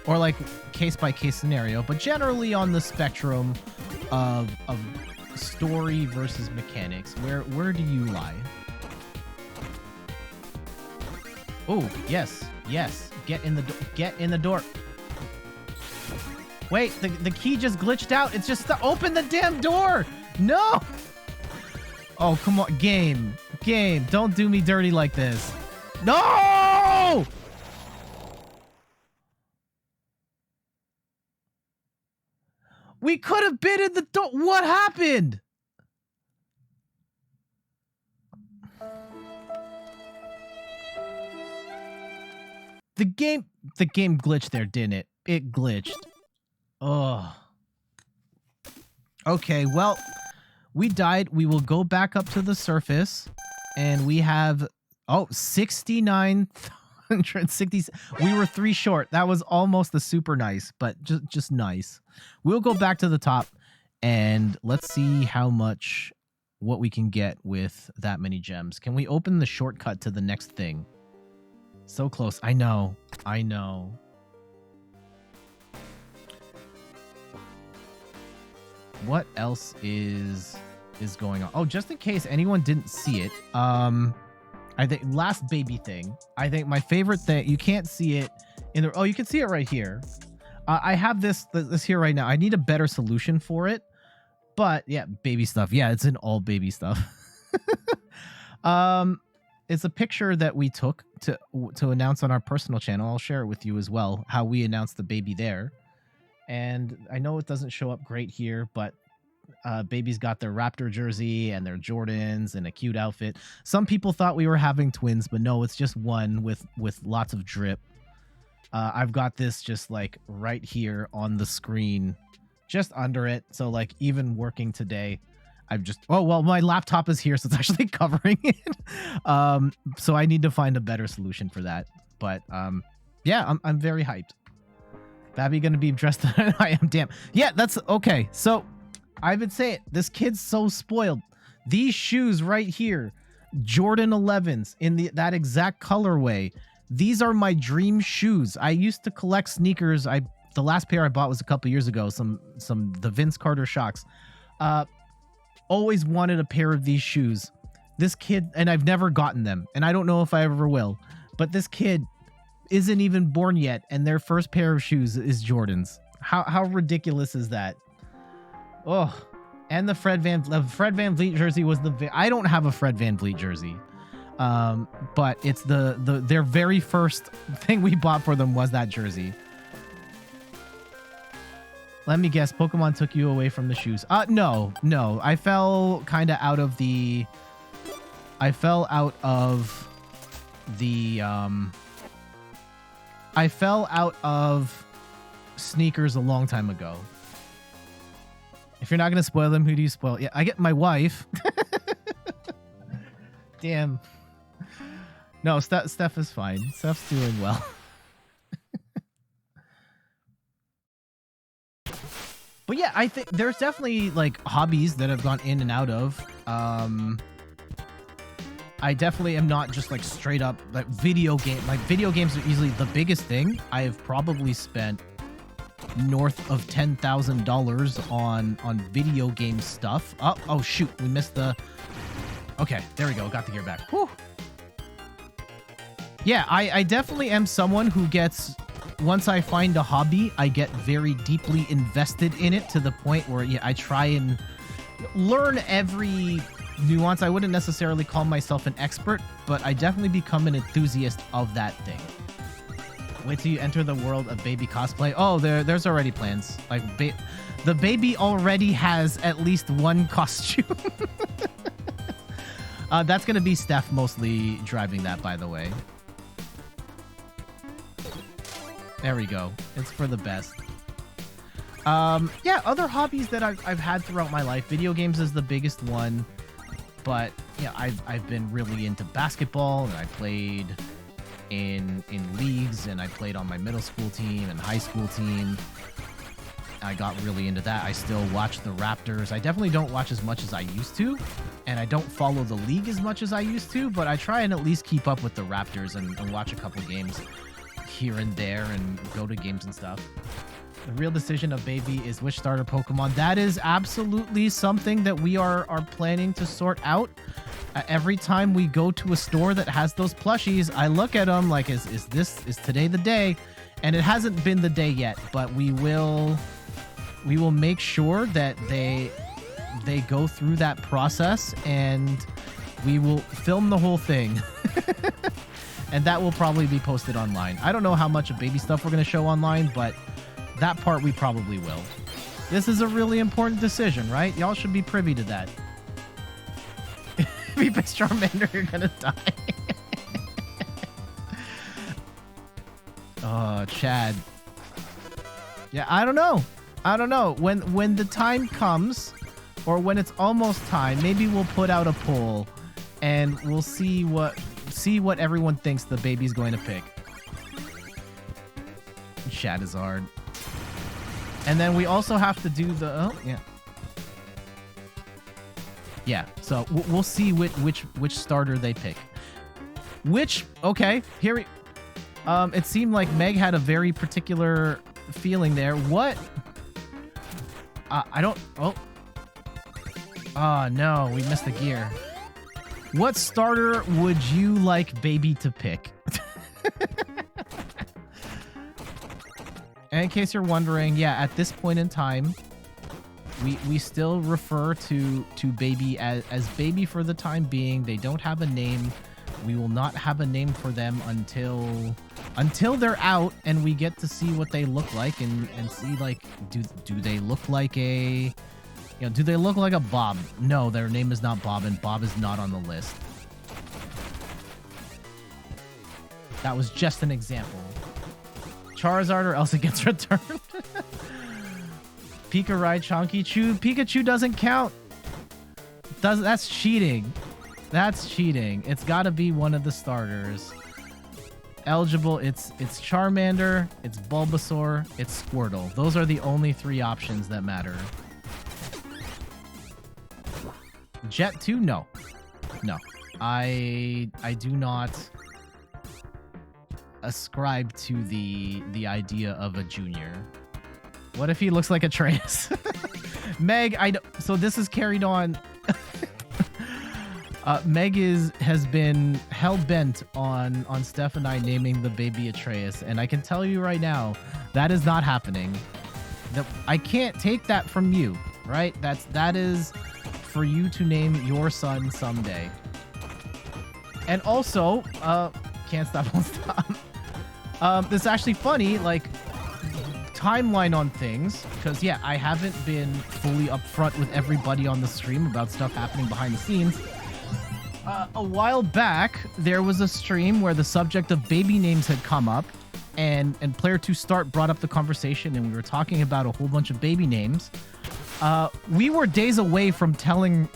or like case by case scenario, but generally on the spectrum of story versus mechanics, where do you lie? Oh, yes. Get in the door. Wait, the key just glitched out. It's just to open the damn door. No. Oh, come on, game, don't do me dirty like this. No! We could have been in the door. What happened? The game glitched there, didn't it? It glitched. Oh. Okay, well, we died. We will go back up to the surface, and we have 6,960. We were 3 short. That was almost the super nice, but just nice. We'll go back to the top, and let's see what we can get with that many gems. Can we open the shortcut to the next thing? So close. I know. What else is going on? Oh, just in case anyone didn't see it, I think last baby thing. I think my favorite thing. You can't see it in the. Oh, you can see it right here. I have this here right now. I need a better solution for it. But yeah, baby stuff. Yeah, it's in all baby stuff. It's a picture that we took to announce on our personal channel. I'll share it with you as well. How we announced the baby there. And I know it doesn't show up great here, but baby's got their Raptor jersey and their Jordans and a cute outfit. Some people thought we were having twins, but no, it's just one with lots of drip. I've got this just like right here on the screen, just under it. So like even working today, I've just, oh, well, my laptop is here, so it's actually covering it. So I need to find a better solution for that. But yeah, I'm very hyped. Babby gonna be dressed. I am, damn. Yeah, that's okay. So I've been saying this kid's so spoiled. These shoes right here, Jordan 11s in that exact colorway. These are my dream shoes. I used to collect sneakers. The last pair I bought was a couple years ago. The Vince Carter Shocks. Always wanted a pair of these shoes. This kid, and I've never gotten them, and I don't know if I ever will. But this kid isn't even born yet, and their first pair of shoes is Jordans. How ridiculous is that? Oh, and the Fred VanVleet jersey was I don't have a Fred VanVleet jersey, but it's their very first thing we bought for them was that jersey. Let me guess, Pokemon took you away from the shoes. No. I fell kind of out of the. I fell out of sneakers a long time ago. If you're not gonna spoil them, who do you spoil? Yeah, I get my wife. Damn. No, Steph is fine. Steph's doing well. But yeah, I think there's definitely like hobbies that I've gone in and out of. I definitely am not just like straight up like video game. Like video games are easily the biggest thing. I have probably spent north of $10,000 on video game stuff. Oh shoot, we missed the. Okay, there we go. Got the gear back. Whew. Yeah, I definitely am someone who gets. Once I find a hobby, I get very deeply invested in it to the point where I try and learn every nuance. I wouldn't necessarily call myself an expert, but I definitely become an enthusiast of that thing. Wait till you enter the world of baby cosplay. Oh, there's already plans. Like the baby already has at least one costume. That's going to be Steph mostly driving that, by the way. There we go. It's for the best. Yeah, other hobbies that I've had throughout my life. Video games is the biggest one. But yeah, I've been really into basketball, and I played in leagues, and I played on my middle school team and high school team. I got really into that. I still watch the Raptors. I definitely don't watch as much as I used to, and I don't follow the league as much as I used to, but I try and at least keep up with the Raptors and watch a couple games here and there and go to games and stuff. The real decision of baby is which starter Pokemon. That is absolutely something that we are planning to sort out. Every time we go to a store that has those plushies, I look at them like, is today the day? And it hasn't been the day yet, but we will make sure that they go through that process, and we will film the whole thing. And that will probably be posted online. I don't know how much of baby stuff we're going to show online, but that part we probably will. This is a really important decision, right? Y'all should be privy to that. If you pick Charmander, you're going to die. Oh, Chad. Yeah, I don't know. When the time comes, or when it's almost time, maybe we'll put out a poll, and we'll see what everyone thinks the baby's going to pick. Charizard. And then we also have to do the... Oh, yeah. Yeah, so we'll see which starter they pick. Okay, here we... it seemed like Meg had a very particular feeling there. What? I don't... Oh. Oh, no, we missed the gear. What starter would you like baby to pick? And in case you're wondering, yeah, at this point in time, we still refer to baby as baby for the time being. They don't have a name. We will not have a name for them until they're out and we get to see what they look like and see, like, do they look like a, do they look like a Bob? No, their name is not Bob, and Bob is not on the list. That was just an example. Charizard or else it gets returned. Pika Ride Chonky. Pikachu doesn't count. That's cheating. That's cheating. It's got to be one of the starters. Eligible, it's Charmander, it's Bulbasaur, it's Squirtle. Those are the only 3 options that matter. Jet 2? No. No. I do not ascribe to the idea of a junior. What if he looks like Atreus? Meg, so this is carried on. Meg has been hell-bent on Steph and I naming the baby Atreus, and I can tell you right now, that is not happening. I can't take that from you, right? That is for you to name your son someday. And also, can't stop, won't stop. This is actually funny, like, timeline on things, because yeah, I haven't been fully upfront with everybody on the stream about stuff happening behind the scenes. A while back, there was a stream where the subject of baby names had come up, and Player 2 Start brought up the conversation, and we were talking about a whole bunch of baby names. We were days away from telling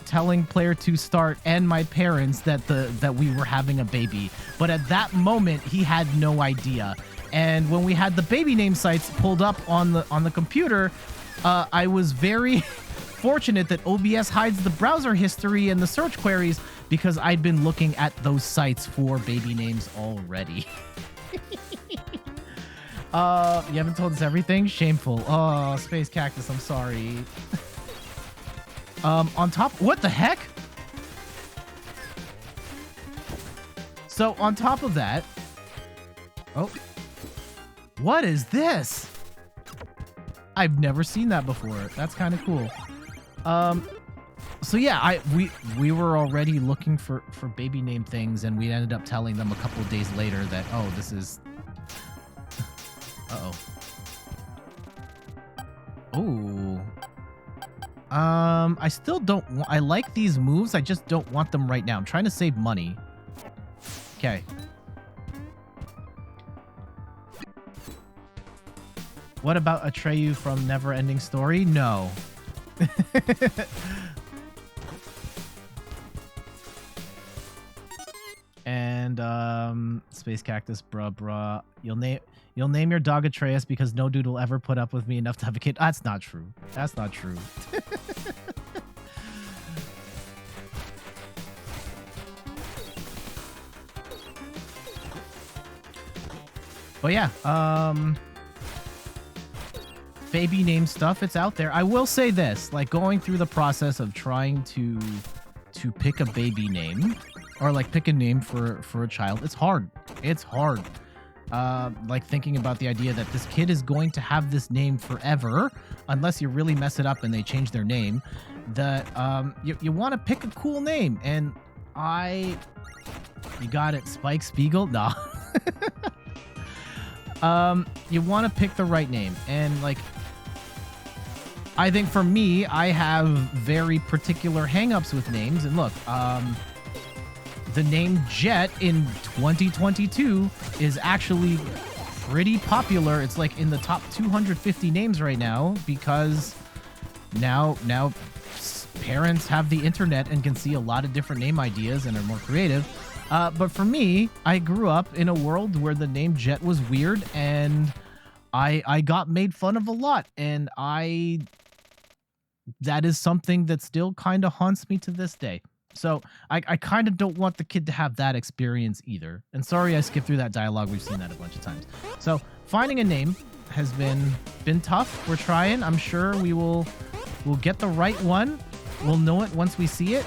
Player 2 Start and my parents that we were having a baby, but at that moment he had no idea. And when we had the baby name sites pulled up on the computer, I was very fortunate that OBS hides the browser history and the search queries, because I'd been looking at those sites for baby names already. You haven't told us everything? Shameful. Oh, Space Cactus, I'm sorry. On top, what the heck? So on top of that, oh, what is this? I've never seen that before. That's kind of cool. So yeah, we were already looking for baby name things, and we ended up telling them a couple of days later that, oh, this is, uh-oh. Ooh. I still don't I like these moves, I just don't want them right now. I'm trying to save money. Okay. What about Atreyu from Neverending Story? No. And Space Cactus, bruh. You'll name your dog Atreus because no dude will ever put up with me enough to have a kid. That's not true. That's not true. But yeah, baby name stuff, it's out there. I will say this, like, going through the process of trying to pick a baby name, or like pick a name for a child, it's hard. It's hard. Like, thinking about the idea that this kid is going to have this name forever, unless you really mess it up and they change their name, that you want to pick a cool name. And you got it, Spike Spiegel? Nah. You want to pick the right name. And like, I think for me, I have very particular hangups with names. And look, the name Jet in 2022 is actually pretty popular. It's like in the top 250 names right now, because now parents have the internet and can see a lot of different name ideas and are more creative. But for me, I grew up in a world where the name Jet was weird, and I got made fun of a lot, and that is something that still kind of haunts me to this day. So I kind of don't want the kid to have that experience either. And sorry I skipped through that dialogue. We've seen that a bunch of times. So finding a name has been tough. We're trying. I'm sure we'll get the right one. We'll know it once we see it.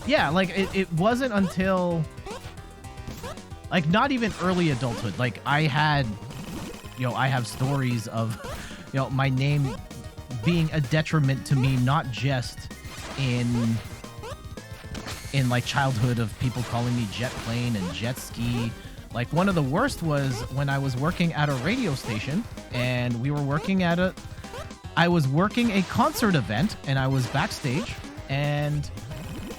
yeah, like it wasn't until like not even early adulthood. Like I had, I have stories of, my name being a detriment to me, not just in like childhood of people calling me jet plane and jet ski. Like one of the worst was when I was working at a radio station and I was working a concert event and I was backstage and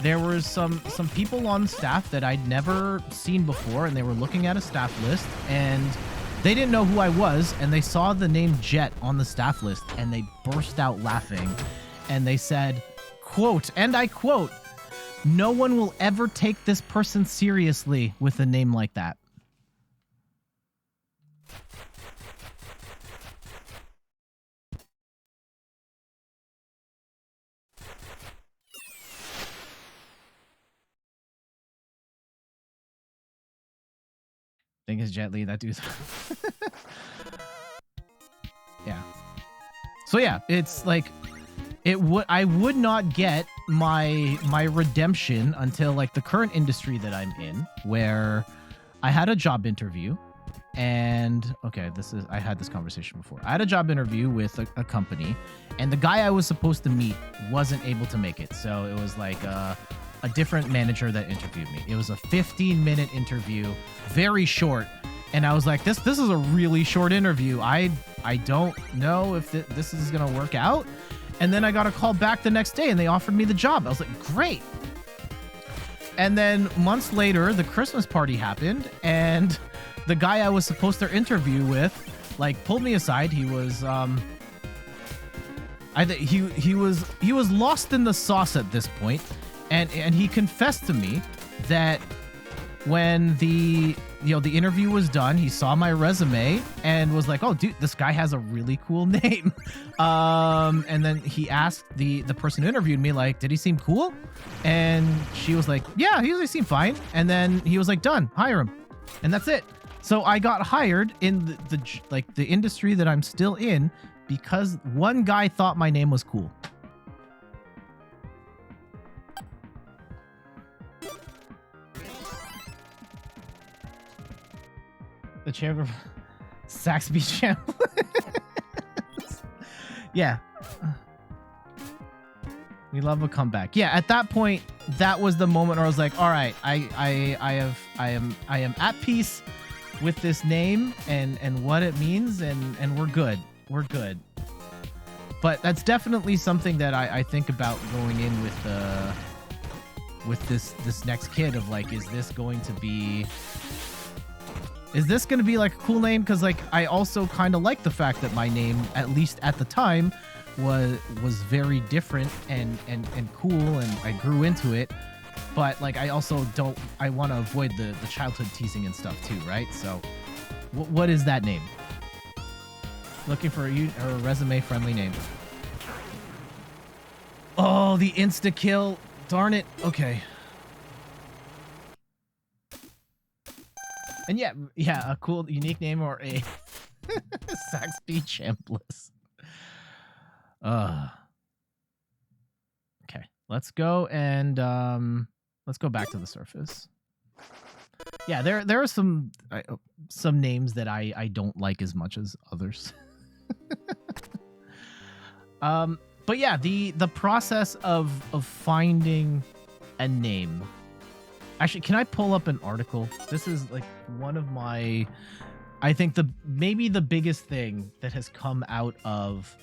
there was some people on staff that I'd never seen before and they were looking at a staff list and they didn't know who I was and they saw the name Jet on the staff list and they burst out laughing and they said, quote, and I quote, "No one will ever take this person seriously with a name like that." Think it's Jet Li, that dude's yeah. So yeah, it's like I would not get my redemption until like the current industry that I'm in, where I had a job interview and I had this conversation before. I had a job interview with a company and the guy I was supposed to meet wasn't able to make it. So it was like a different manager that interviewed me. It was a 15-minute interview, very short. And I was like, this is a really short interview. I don't know if this is going to work out. And then I got a call back the next day and they offered me the job. I was like, great. And then months later, the Christmas party happened and the guy I was supposed to interview with, like, pulled me aside. He was, he was lost in the sauce at this point. And he confessed to me that when the interview was done, he saw my resume and was like, "Oh, dude, this guy has a really cool name." And then he asked the person who interviewed me, like, "Did he seem cool?" And she was like, "Yeah, he seemed fine." And then he was like, "Done, hire him," and that's it. So I got hired in the industry that I'm still in because one guy thought my name was cool. The champ of Saxby champ. Yeah. We love a comeback. Yeah, at that point, that was the moment where I was like, all right, I am at peace with this name and what it means and we're good. We're good. But that's definitely something that I think about going in with this next kid of like, is this going to be like a cool name? Because like I also kind of like the fact that my name, at least at the time, was very different and cool, and I grew into it. But like I also I want to avoid the childhood teasing and stuff too, right? So what is that name? Looking for a resume friendly name. Oh, the insta kill. Darn it. Okay. And yeah, a cool, unique name or a Saxby Champless. Okay, let's go and let's go back to the surface. Yeah, there are some names that I don't like as much as others. But yeah, the process of finding a name. Actually, can I pull up an article? This is like one of my, I think maybe the biggest thing that has come out of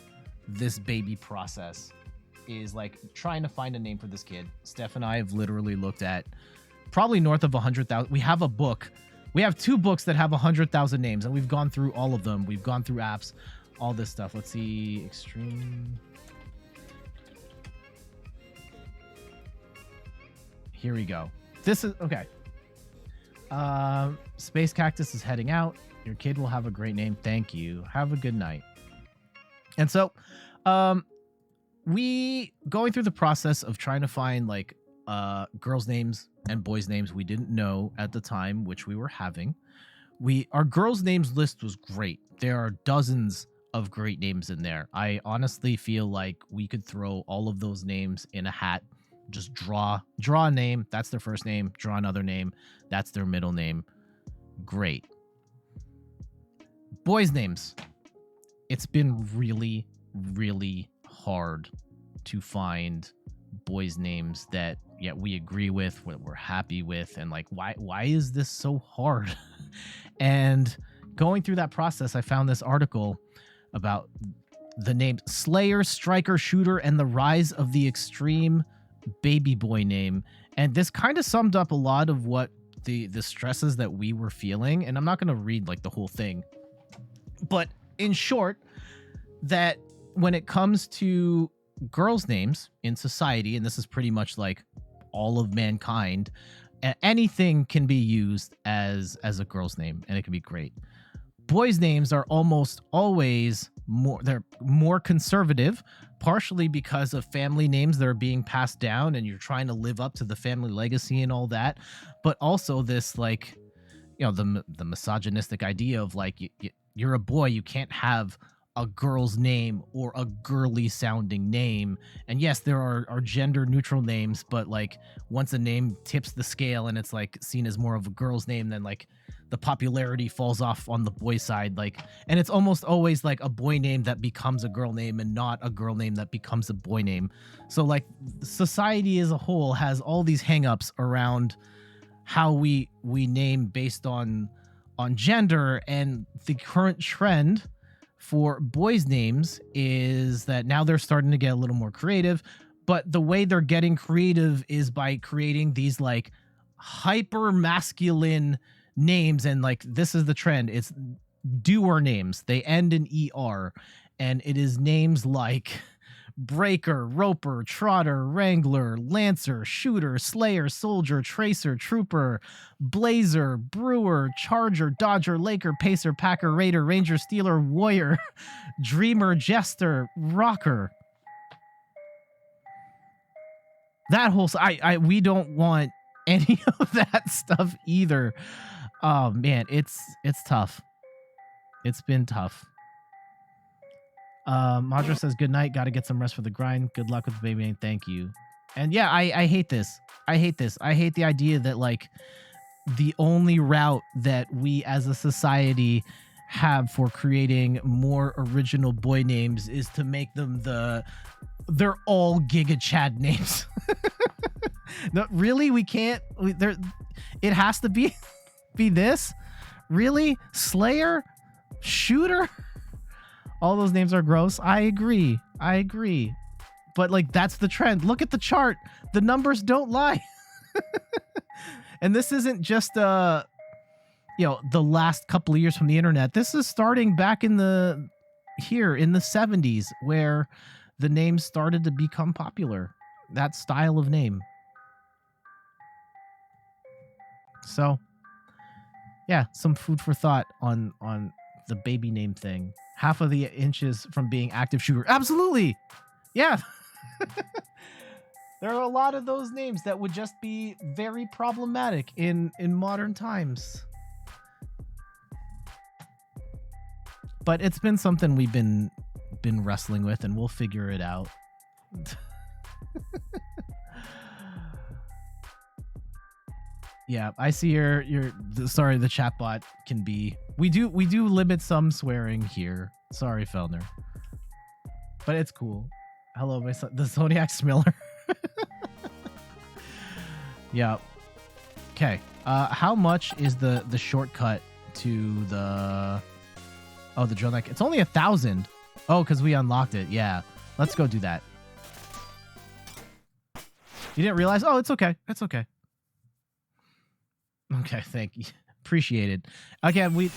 this baby process is like trying to find a name for this kid. Steph and I have literally looked at probably north of 100,000. We have a book. We have 2 books that have 100,000 names, and we've gone through all of them. We've gone through apps, all this stuff. Let's see. Extreme. Here we go. This is okay. Space Cactus is heading out. Your kid will have a great name. Thank you. Have a good night. And so, we going through the process of trying to find like girls' names and boys' names we didn't know at the time, which we were having. Our girls' names list was great. There are dozens of great names in there. I honestly feel like we could throw all of those names in a hat just draw a name. That's their first name. Draw another name. That's their middle name. Great. Boys' names. It's been really, really hard to find boys' names that we agree with, what we're happy with, and like why is this so hard? And going through that process, I found this article about the names Slayer, Striker, Shooter, and the rise of the extreme baby boy name. And this kind of summed up a lot of what the stresses that we were feeling. And I'm not going to read like the whole thing, but in short, that when it comes to girls' names in society, and this is pretty much like all of mankind, anything can be used as a girl's name, and it can be great. Boys' names are almost always more conservative, partially because of family names that are being passed down and you're trying to live up to the family legacy and all that, but also this like, you know, the misogynistic idea of like you're a boy, you can't have a girl's name or a girly sounding name. And yes, there are gender neutral names, but like once a name tips the scale and it's like seen as more of a girl's name, then like the popularity falls off on the boy side. Like, and it's almost always like a boy name that becomes a girl name and not a girl name that becomes a boy name. So like society as a whole has all these hangups around how we name based on gender. And the current trend for boys' names is that now they're starting to get a little more creative, but the way they're getting creative is by creating these like hyper masculine names. And like, this is the trend. It's doer names. They end in ER, and it is names like Breaker, Roper, Trotter, Wrangler, Lancer, Shooter, Slayer, Soldier, Tracer, Trooper, Blazer, Brewer, Charger, Dodger, Laker, Pacer, Packer, Raider, Ranger, Stealer, Warrior, Dreamer, Jester, Rocker. That whole we don't want any of that stuff either. Oh man, it's tough. It's been tough. Madra says, good night. Got to get some rest for the grind. Good luck with the baby name. Thank you. And yeah, I hate this. I hate this. I hate the idea that like the only route that we as a society have for creating more original boy names is to make them they're all Giga Chad names. No, really? We can't, it has to be this? Really? Slayer? Shooter? All those names are gross. I agree. But like, that's the trend. Look at the chart. The numbers don't lie. And this isn't just the last couple of years from the internet. This is starting back in the 70s, where the names started to become popular. That style of name. So yeah, some food for thought on the baby name thing. Half of the inches from being active shooter. Absolutely. Yeah. There are a lot of those names that would just be very problematic in modern times. But it's been something we've been wrestling with, and we'll figure it out. Yeah, I see sorry, the chatbot can be, we do limit some swearing here. Sorry, Felner. But it's cool. Hello, my son, the Zodiac Smiller. Yeah. Okay. How much is the shortcut to the drill neck? It's only 1,000. Oh, because we unlocked it. Yeah. Let's go do that. You didn't realize? Oh, it's okay. It's okay. Okay, thank you. Appreciate it. Again,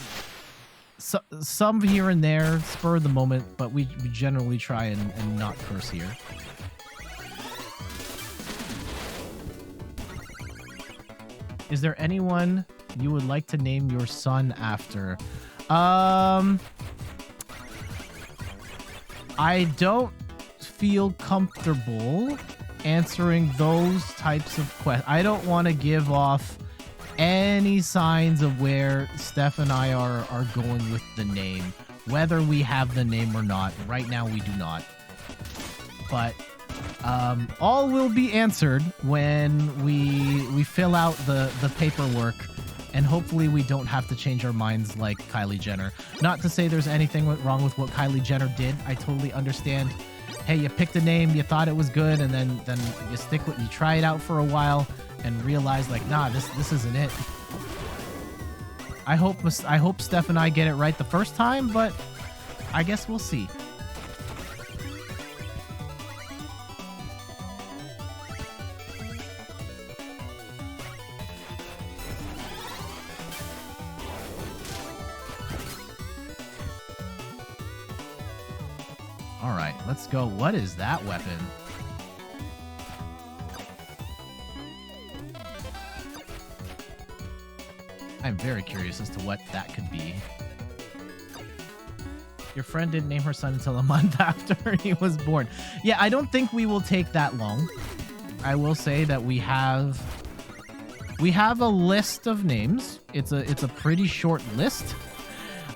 some here and there, spur of the moment, but we generally try and not curse here. Is there anyone you would like to name your son after? I don't feel comfortable answering those types of questions. I don't want to give off any signs of where Steph and I are going with the name, whether we have the name or not. Right now we do not, but All will be answered when we fill out the paperwork, and hopefully we don't have to change our minds like Kylie Jenner. Not to say there's anything wrong with what Kylie Jenner did. I totally understand. Hey, you picked a name, you thought it was good, and then you stick with, you try it out for a while and realize like, nah, this isn't it. I hope Steph and I get it right the first time, but I guess we'll see. All right, let's go. What is that weapon? I'm very curious as to what that could be. Your friend didn't name her son until a month after he was born. Yeah, I don't think we will take that long. I will say that we have a list of names. It's a pretty short list.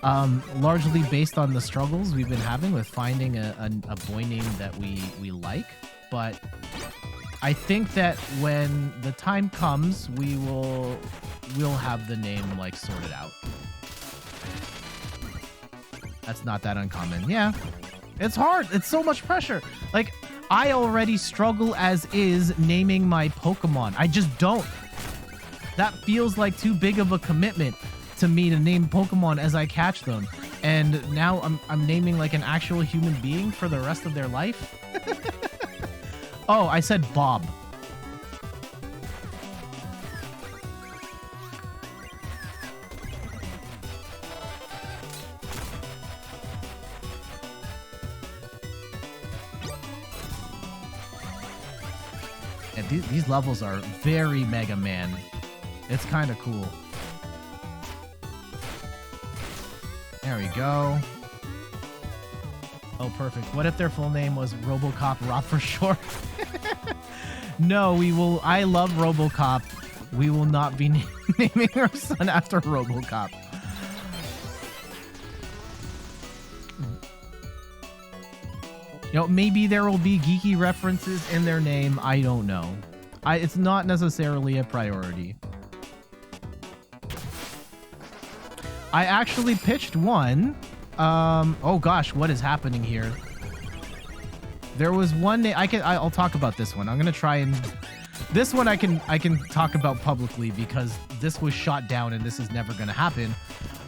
Largely based on the struggles we've been having with finding a boy name that we like. But I think that when the time comes, we'll have the name like sorted out. That's not that uncommon. Yeah, it's hard. It's so much pressure. Like, I already struggle as is naming my Pokemon. I just don't. That feels like too big of a commitment to me to name Pokemon as I catch them. And now I'm naming like an actual human being for the rest of their life. Oh, I said Bob. Yeah, these levels are very Mega Man. It's kind of cool. There we go. Oh, perfect. What if their full name was RoboCop Rob for short? No, we will. I love RoboCop. We will not be naming our son after RoboCop. You know, maybe there will be geeky references in their name. I don't know. It's not necessarily a priority. I actually pitched one. Oh gosh, what is happening here? There was one name. I'll talk about this one. I'm gonna try and this one I can talk about publicly because this was shot down and this is never gonna happen.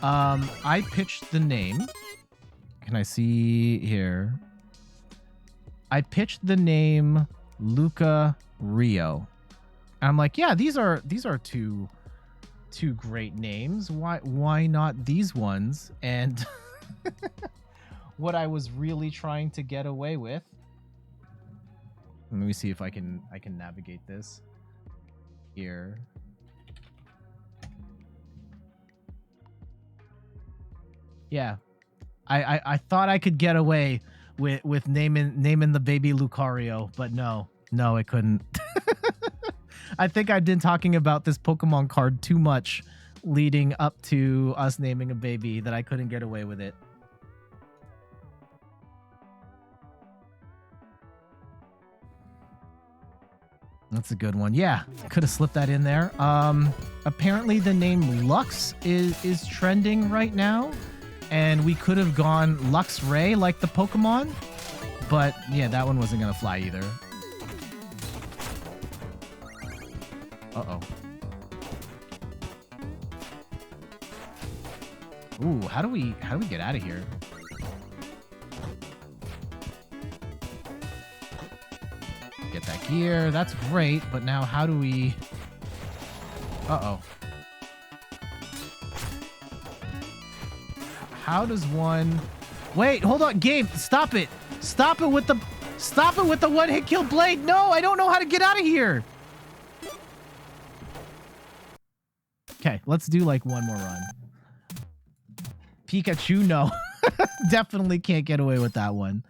I pitched the name. Can I see here? I pitched the name Luca Rio. And I'm like, yeah, these are two great names. Why not these ones? And what I was really trying to get away with. Let me see if I can navigate this here. Yeah. I thought I could get away with naming the baby Lucario, but no, it couldn't. I think I've been talking about this Pokemon card too much leading up to us naming a baby that I couldn't get away with it. That's a good one. Yeah, could have slipped that in there. Apparently the name Lux is trending right now, and we could have gone Luxray like the Pokemon, but yeah, that one wasn't gonna fly either. Uh-oh. Ooh, how do we get out of here? Get that gear. That's great, but now how do we... Uh-oh. How does one... Wait, hold on, game. Stop it. Stop it with the one-hit kill blade. No, I don't know how to get out of here. Okay, let's do like one more run. Pikachu, no. Definitely can't get away with that one.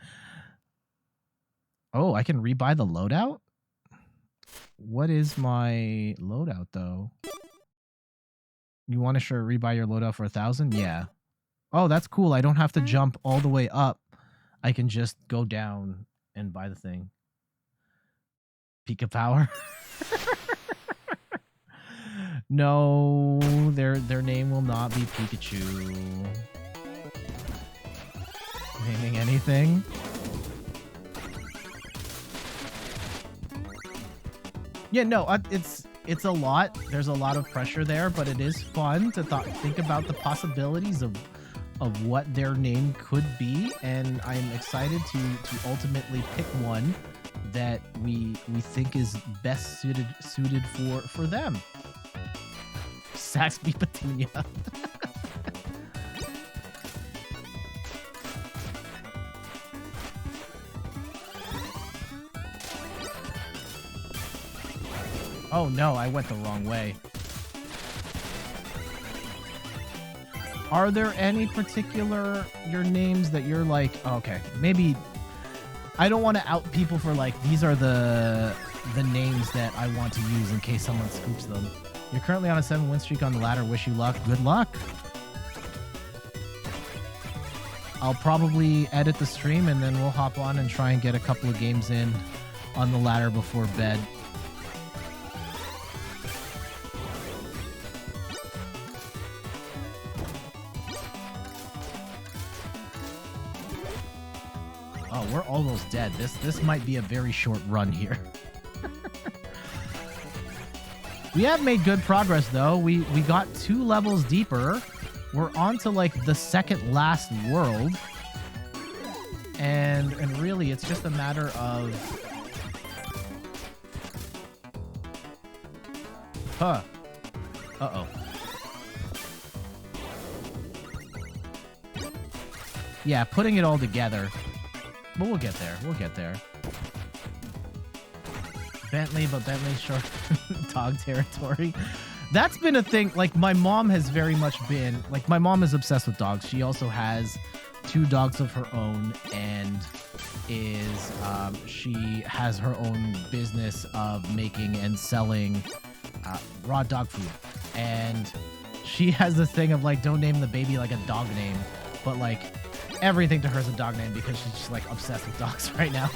Oh, I can rebuy the loadout? What is my loadout, though? You want to sure rebuy your loadout for 1,000? Yeah. Oh, that's cool. I don't have to jump all the way up. I can just go down and buy the thing. Pika Power. No, their name will not be Pikachu. Naming anything? Yeah, no, it's a lot. There's a lot of pressure there, but it is fun to think about the possibilities of what their name could be, and I'm excited to ultimately pick one that we think is best suited for them. Saxby Petunia. Oh no, I went the wrong way. Are there any particular your names that you're like, oh, okay, maybe I don't want to out people for like these are the names that I want to use in case someone scoops them. You're currently on a 7-win streak on the ladder. Wish you luck. Good luck. I'll probably edit the stream and then we'll hop on and try and get a couple of games in on the ladder before bed. Oh, we're almost dead. This might be a very short run here. We have made good progress though. We got 2 levels deeper. We're on to like the second last world. And really it's just a matter of Uh-oh. Yeah, putting it all together. But we'll get there. We'll get there. Bentley, but Bentley's short dog territory. That's been a thing. Like, my mom has very much been... Like, my mom is obsessed with dogs. She also has 2 dogs of her own and is... she has her own business of making and selling raw dog food. And she has this thing of, like, don't name the baby, like, a dog name. But, like... Everything to her is a dog name because she's just like obsessed with dogs right now.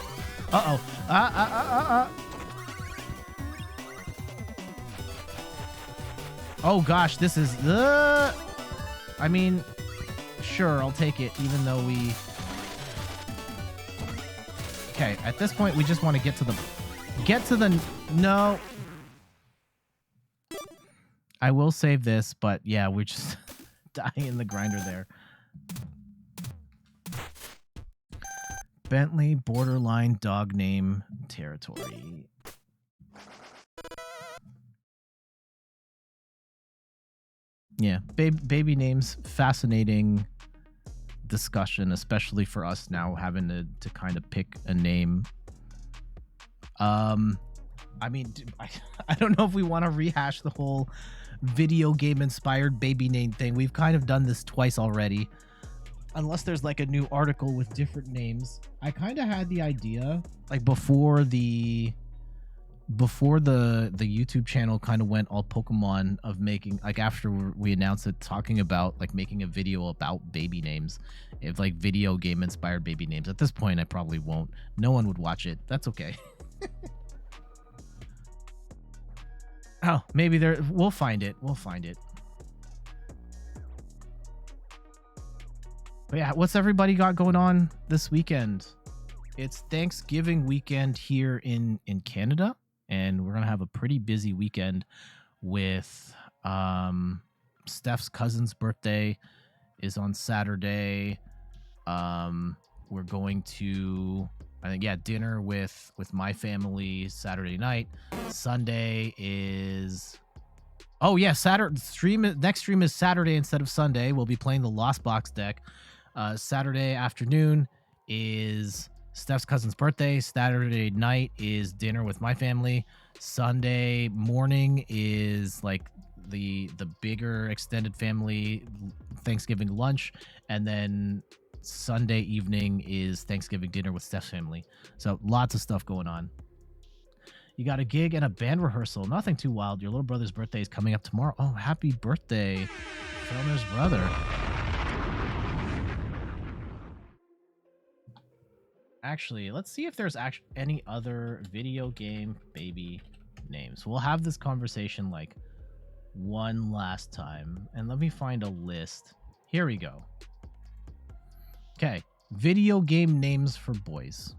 Oh gosh, this is the... I mean, sure, I'll take it even though we... Okay, at this point we just want to get to the... No. I will save this, but yeah, we're just dying in the grinder there. Bentley borderline dog name territory. Yeah, baby names, fascinating discussion, especially for us now having to kind of pick a name. I mean, I don't know if we want to rehash the whole video game inspired baby name thing. We've kind of done this twice already. Unless there's like a new article with different names. I kind of had the idea like before the YouTube channel kind of went all Pokemon of making, like after we announced it, talking about like making a video about baby names, if like video game inspired baby names. At this point I probably won't. No one would watch it. That's okay. Oh, maybe we'll find it. We'll find it. But yeah, what's everybody got going on this weekend? It's Thanksgiving weekend here in Canada, and we're gonna have a pretty busy weekend with Steph's cousin's birthday is on Saturday. We're going to, I think, yeah, dinner with my family Saturday night. Sunday is... Oh yeah, next stream is Saturday instead of Sunday. We'll be playing the Lost Box deck. Saturday afternoon is Steph's cousin's birthday. Saturday night is dinner with my family. Sunday morning is like the bigger extended family Thanksgiving lunch, and then Sunday evening is Thanksgiving dinner with Steph's family. So lots of stuff going on. You got a gig and a band rehearsal. Nothing too wild. Your little brother's birthday is coming up tomorrow. Oh, happy birthday, Filmer's brother. Actually, let's see if there's actually any other video game baby names. We'll have this conversation like one last time, and let me find a list. Here we go. Okay, video game names for boys.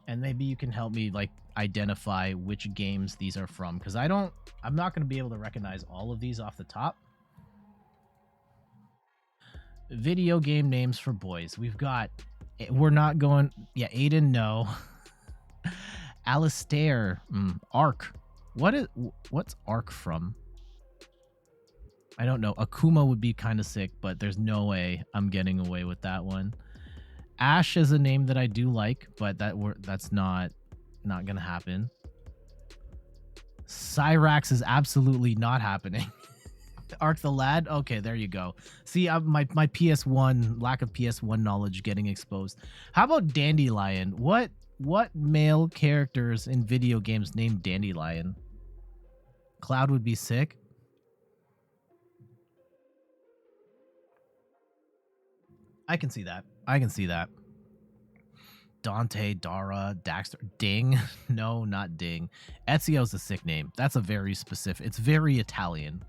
And maybe you can help me like identify which games these are from, because I'm not going to be able to recognize all of these off the top. Video game names for boys. We're not going, yeah, Aiden, no. Alistair, Ark. What's Ark from? I don't know. Akuma would be kind of sick, but there's no way I'm getting away with that one. Ash is a name that I do like, but that's not gonna happen. Cyrax is absolutely not happening. Ark the Lad? Okay, there you go. See, my PS1, lack of PS1 knowledge getting exposed. How about Dandelion? What male characters in video games named Dandelion? Cloud would be sick. I can see that. Dante, Dara, Daxter, Ding. No, not Ding. Ezio's a sick name. That's a very specific. It's very Italian.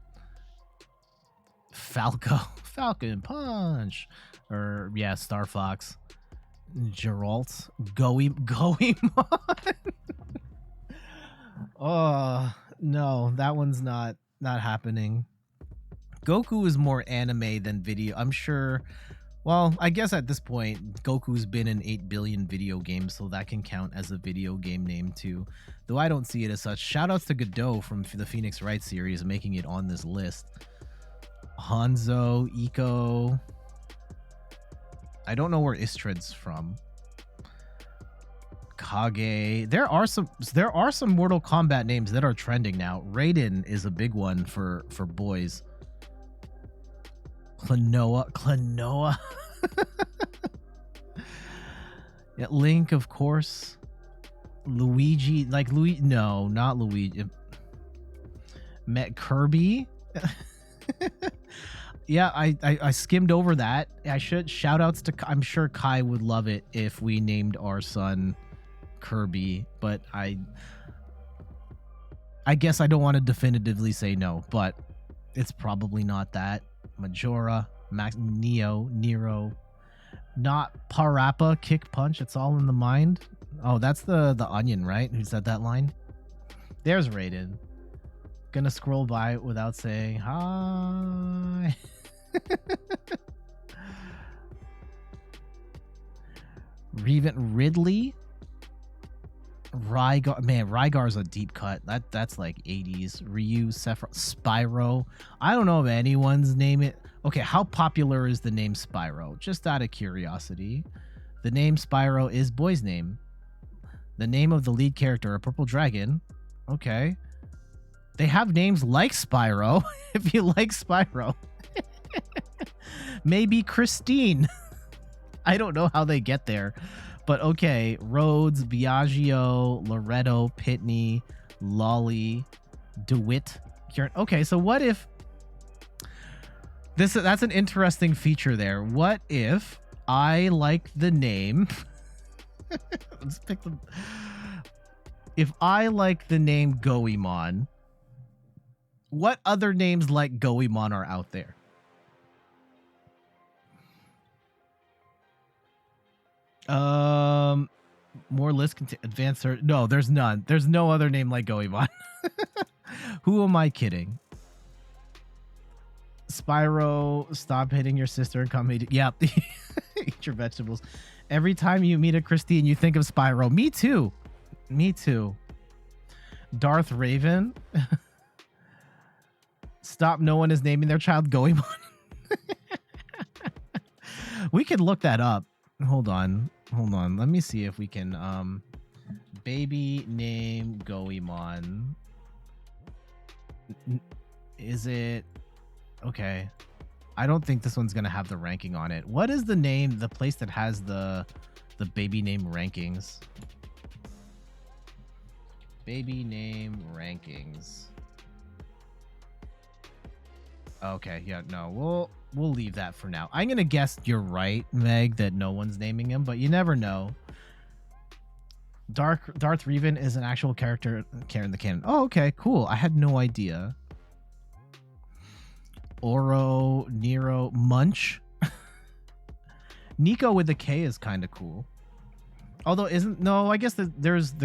Falco, Falcon Punch, or yeah, Star Fox, Geralt, Goemon. Oh no, that one's not happening. Goku is more anime than video. I'm sure. Well, I guess at this point, Goku's been in 8 billion video games, so that can count as a video game name too. Though I don't see it as such. Shoutouts to Godot from the Phoenix Wright series making it on this list. Hanzo, Eco. I don't know where Istrid's from. Kage. There are some Mortal Kombat names that are trending now. Raiden is a big one for boys. Klonoa. Yeah, Link, of course. Luigi, no, not Luigi. Met Kirby. Yeah, I skimmed over that. I should shout outs to, I'm sure Kai would love it if we named our son Kirby, but I guess I don't want to definitively say no, but it's probably not that. Majora, Max, Nero, not Parappa, Kick Punch. It's all in the mind. Oh, that's the Onion, right? Who said that line? There's Raiden. Gonna scroll by without saying hi. Ridley. Rygar, man, Rygar's a deep cut. That's like 80s. Ryu, Sephiroth, Spyro. I don't know if anyone's name it. Okay, how popular is the name Spyro? Just out of curiosity. The name Spyro is boy's name. The name of the lead character, a purple dragon. Okay. They have names like Spyro. If you like Spyro. Maybe Christine. I don't know how they get there. But okay, Rhodes, Biagio, Loretto, Pitney, Lolly, DeWitt. Okay, so what if that's an interesting feature there. What if I like the name? Let's pick them. If I like the name Goemon, what other names like Goemon are out there? More list advanced search. No, there's none. There's no other name like Goemon. Who am I kidding? Spyro, stop hitting your sister and come eat. Yep. Eat your vegetables. Every time you meet a Christine, you think of Spyro. Me too. Me too. Darth Raven. Stop. No one is naming their child Goemon. We could look that up. Hold on. Let me see if we can baby name Goemon. Is it okay? I don't think this one's gonna have the ranking on it. What is the name, the place that has the baby name rankings? Baby name rankings. Okay, yeah, no. we'll leave that for now. I'm gonna guess you're right, Meg, that no one's naming him, but you never know. Darth Revan is an actual character in the canon. Oh, okay, cool. I had no idea. Oro, Nero, Munch. Nico with a K is kind of cool. Although I guess there's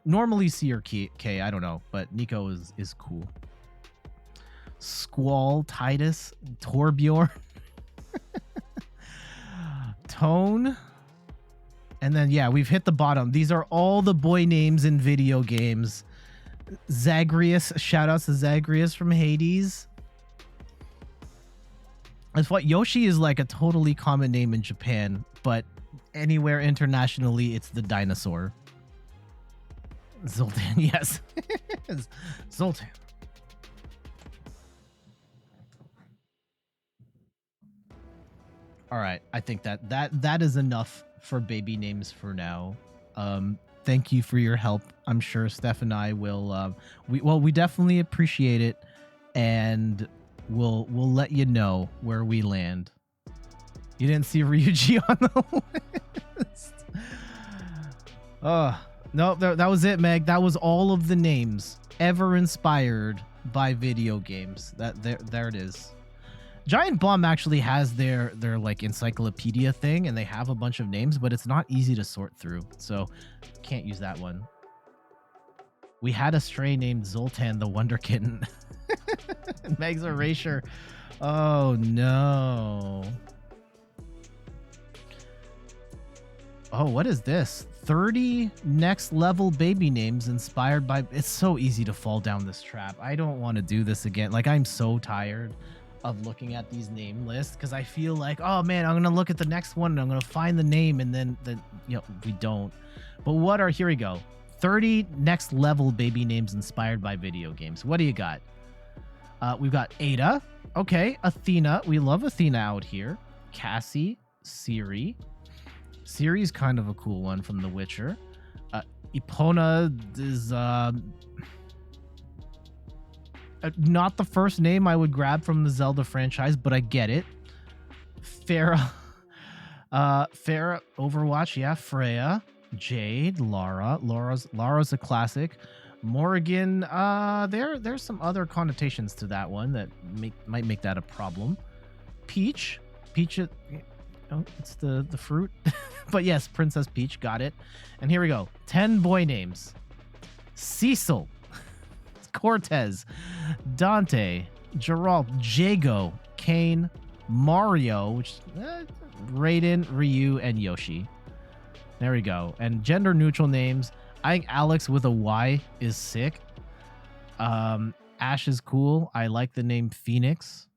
normally C or K, I don't know, but Nico is cool. Squall, Titus, Torbjorn, Tone. And then, yeah, we've hit the bottom. These are all the boy names in video games. Zagreus, shout outs to Zagreus from Hades. It's what Yoshi is like a totally common name in Japan, but anywhere internationally, it's the dinosaur. Zoltan, yes. Zoltan. All right, I think that is enough for baby names for now. Thank you for your help. I'm sure Steph and I will we definitely appreciate it, and we'll let you know where we land. You didn't see Ryuji on the list. No, that was it, Meg. That was all of the names ever inspired by video games. There it is. Giant Bomb actually has their like encyclopedia thing, and they have a bunch of names, but it's not easy to sort through, so can't use that one. We had a stray named Zoltan the Wonder Kitten. Meg's erasure. Oh no. Oh, what is this? 30 next level baby names inspired by... It's so easy to fall down this trap. I don't want to do this again. Like, I'm so tired of looking at these name lists because I feel like, oh man, I'm gonna look at the next one and I'm gonna find the name, and then we don't. But here we go. 30 next level baby names inspired by video games. What do you got? We've got Ada. Okay, Athena. We love Athena out here. Cassie, Ciri. Ciri's kind of a cool one from The Witcher. Epona is not the first name I would grab from the Zelda franchise, but I get it. Farah, Overwatch, yeah. Freya, Jade, Lara's a classic. Morrigan, there's some other connotations to that one that might make that a problem. Peach, oh, it's the fruit. But yes, Princess Peach, got it. And here we go. 10 boy names. Cecil, Cortez, Dante, Geralt, Jago, Kane, Mario, which Raiden, Ryu, and Yoshi. There we go. And gender neutral names. I think Alex with a Y is sick. Ash is cool. I like the name Phoenix.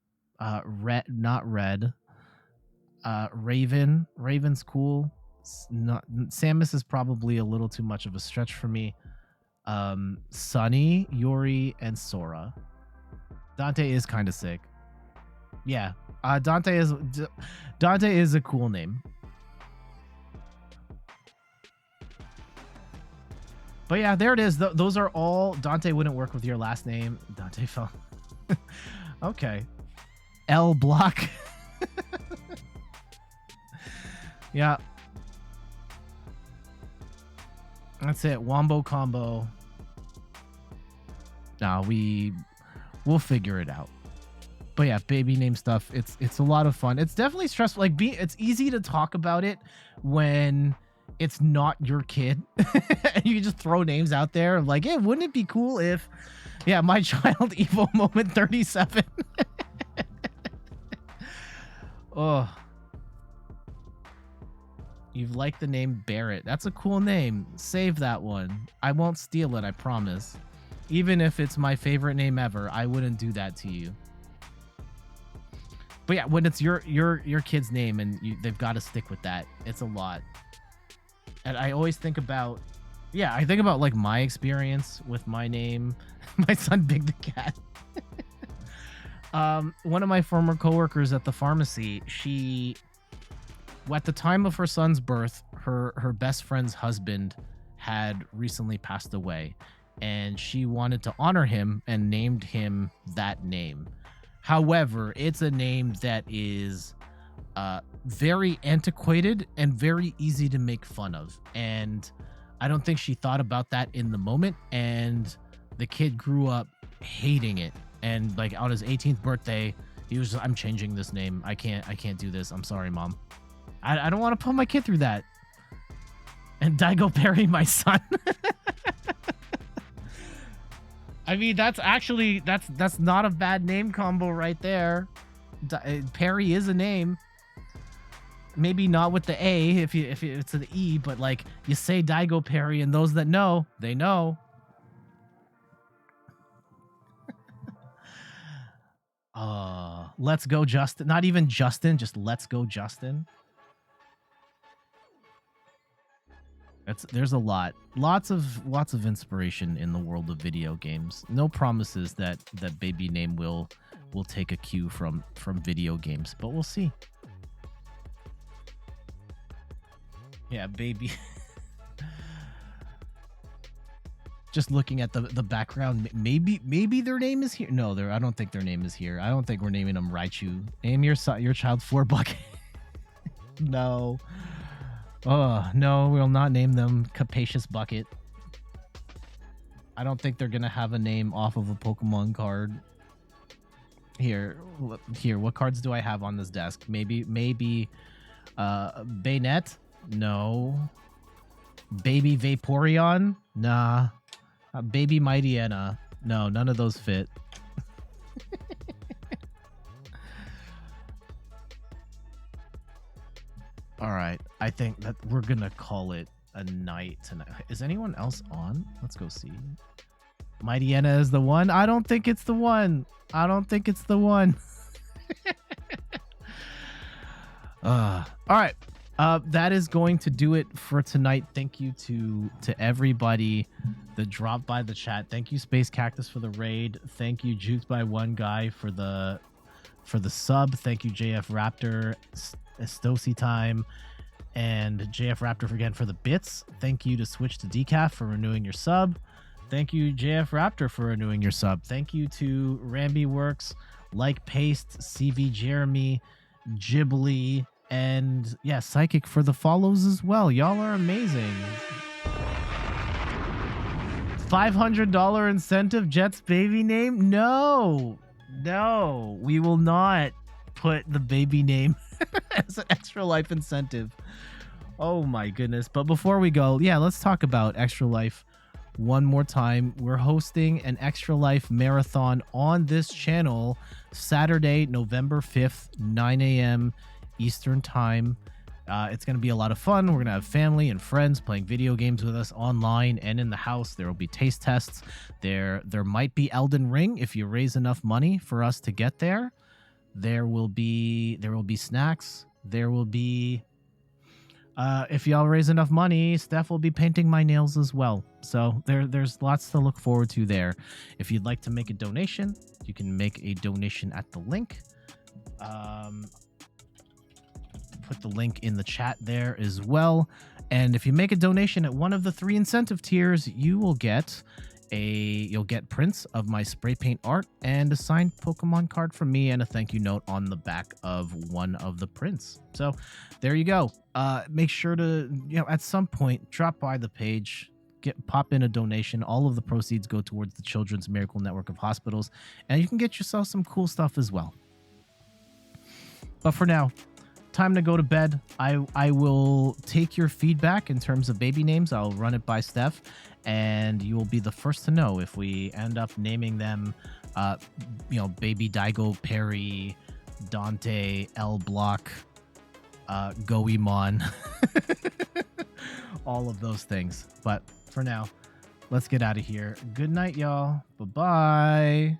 Red, not Red. Raven's cool. Samus is probably a little too much of a stretch for me. Sunny, Yuri, and Sora. Dante is kind of sick. Yeah, Dante is a cool name. But yeah, there it is. Those are all. Dante wouldn't work with your last name. Dante fell. Okay. L Block. Yeah. That's it. Wombo combo. Nah, we'll figure it out. But yeah, baby name stuff. It's a lot of fun. It's definitely stressful. Like it's easy to talk about it when it's not your kid. And you can just throw names out there like, hey, wouldn't it be cool if, yeah, my child Evo moment 37. Oh. You've liked the name Barrett. That's a cool name. Save that one. I won't steal it, I promise. Even if it's my favorite name ever, I wouldn't do that to you. But yeah, when it's your kid's name and they've got to stick with that, it's a lot. And I always think about, I think about like my experience with my name, my son Big the Cat. One of my former coworkers at the pharmacy, at the time of her son's birth, her best friend's husband had recently passed away, and she wanted to honor him and named him that name. However, it's a name that is very antiquated and very easy to make fun of. And I don't think she thought about that in the moment. And the kid grew up hating it. And like on his 18th birthday, he was just, I'm changing this name. I can't do this. I'm sorry, Mom. I don't want to put my kid through that. And Daigo Perry, my son. I mean, that's not a bad name combo right there. Perry is a name. Maybe not with the A if it's an E, but like you say Daigo Perry, and those that know, they know. Let's go Justin. Not even Justin, just let's go Justin. There's a lots of inspiration in the world of video games. No promises that baby name will take a cue from video games, but we'll see. Yeah, baby. Just looking at the background, maybe their name is here. No, I don't think their name is here. I don't think we're naming them Raichu. Name your child 4 Bucket. No. Oh, no, we'll not name them Capacious Bucket. I don't think they're going to have a name off of a Pokemon card. Here, what cards do I have on this desk? Maybe Baynet? No. Baby Vaporeon? Nah. Baby Mightyena? No, none of those fit. All right, I think that we're gonna call it a night tonight. Is anyone else on? Let's go see. Mightyena is the one? I don't think it's the one. I don't think it's the one. All right. That is going to do it for tonight. Thank you to everybody that dropped by the chat. Thank you, Space Cactus, for the raid. Thank you, Jukes by One Guy, for the sub. Thank you, JF Raptor, Estosi Time, and JF Raptor again for the bits. Thank you to Switch to Decaf for renewing your sub. Thank you, JF Raptor, for renewing your sub. Thank you to Ramby Works, Like Paste, CV Jeremy, Ghibli, and yeah, Psychic for the follows as well. Y'all are amazing. $500 incentive, Jet's baby name? No, we will not put the baby name as an Extra Life incentive. Oh my goodness. But before we go, yeah, let's talk about Extra Life one more time. We're hosting an Extra Life marathon on this channel Saturday, November 5th, 9 a.m. Eastern time. It's going to be a lot of fun. We're going to have family and friends playing video games with us online and in the house. There will be taste tests. There might be Elden Ring if you raise enough money for us to get there. There will be snacks. There will be if y'all raise enough money, Steph will be painting my nails as well. So there's lots to look forward to there. If you'd like to make a donation, you can make a donation at the link. Put the link in the chat there as well. And if you make a donation at one of the 3 incentive tiers, you'll get prints of my spray paint art and a signed Pokemon card from me and a thank you note on the back of one of the prints. So there you go. Make sure to, at some point, drop by the page, pop in a donation. All of the proceeds go towards the Children's Miracle Network of Hospitals, and you can get yourself some cool stuff as well. But for now, time to go to bed. I will take your feedback in terms of baby names. I'll run it by Steph, and you will be the first to know if we end up naming them, Baby Daigo Perry, Dante, L Block, Goemon, all of those things. But for now, let's get out of here. Good night, y'all. Bye-bye.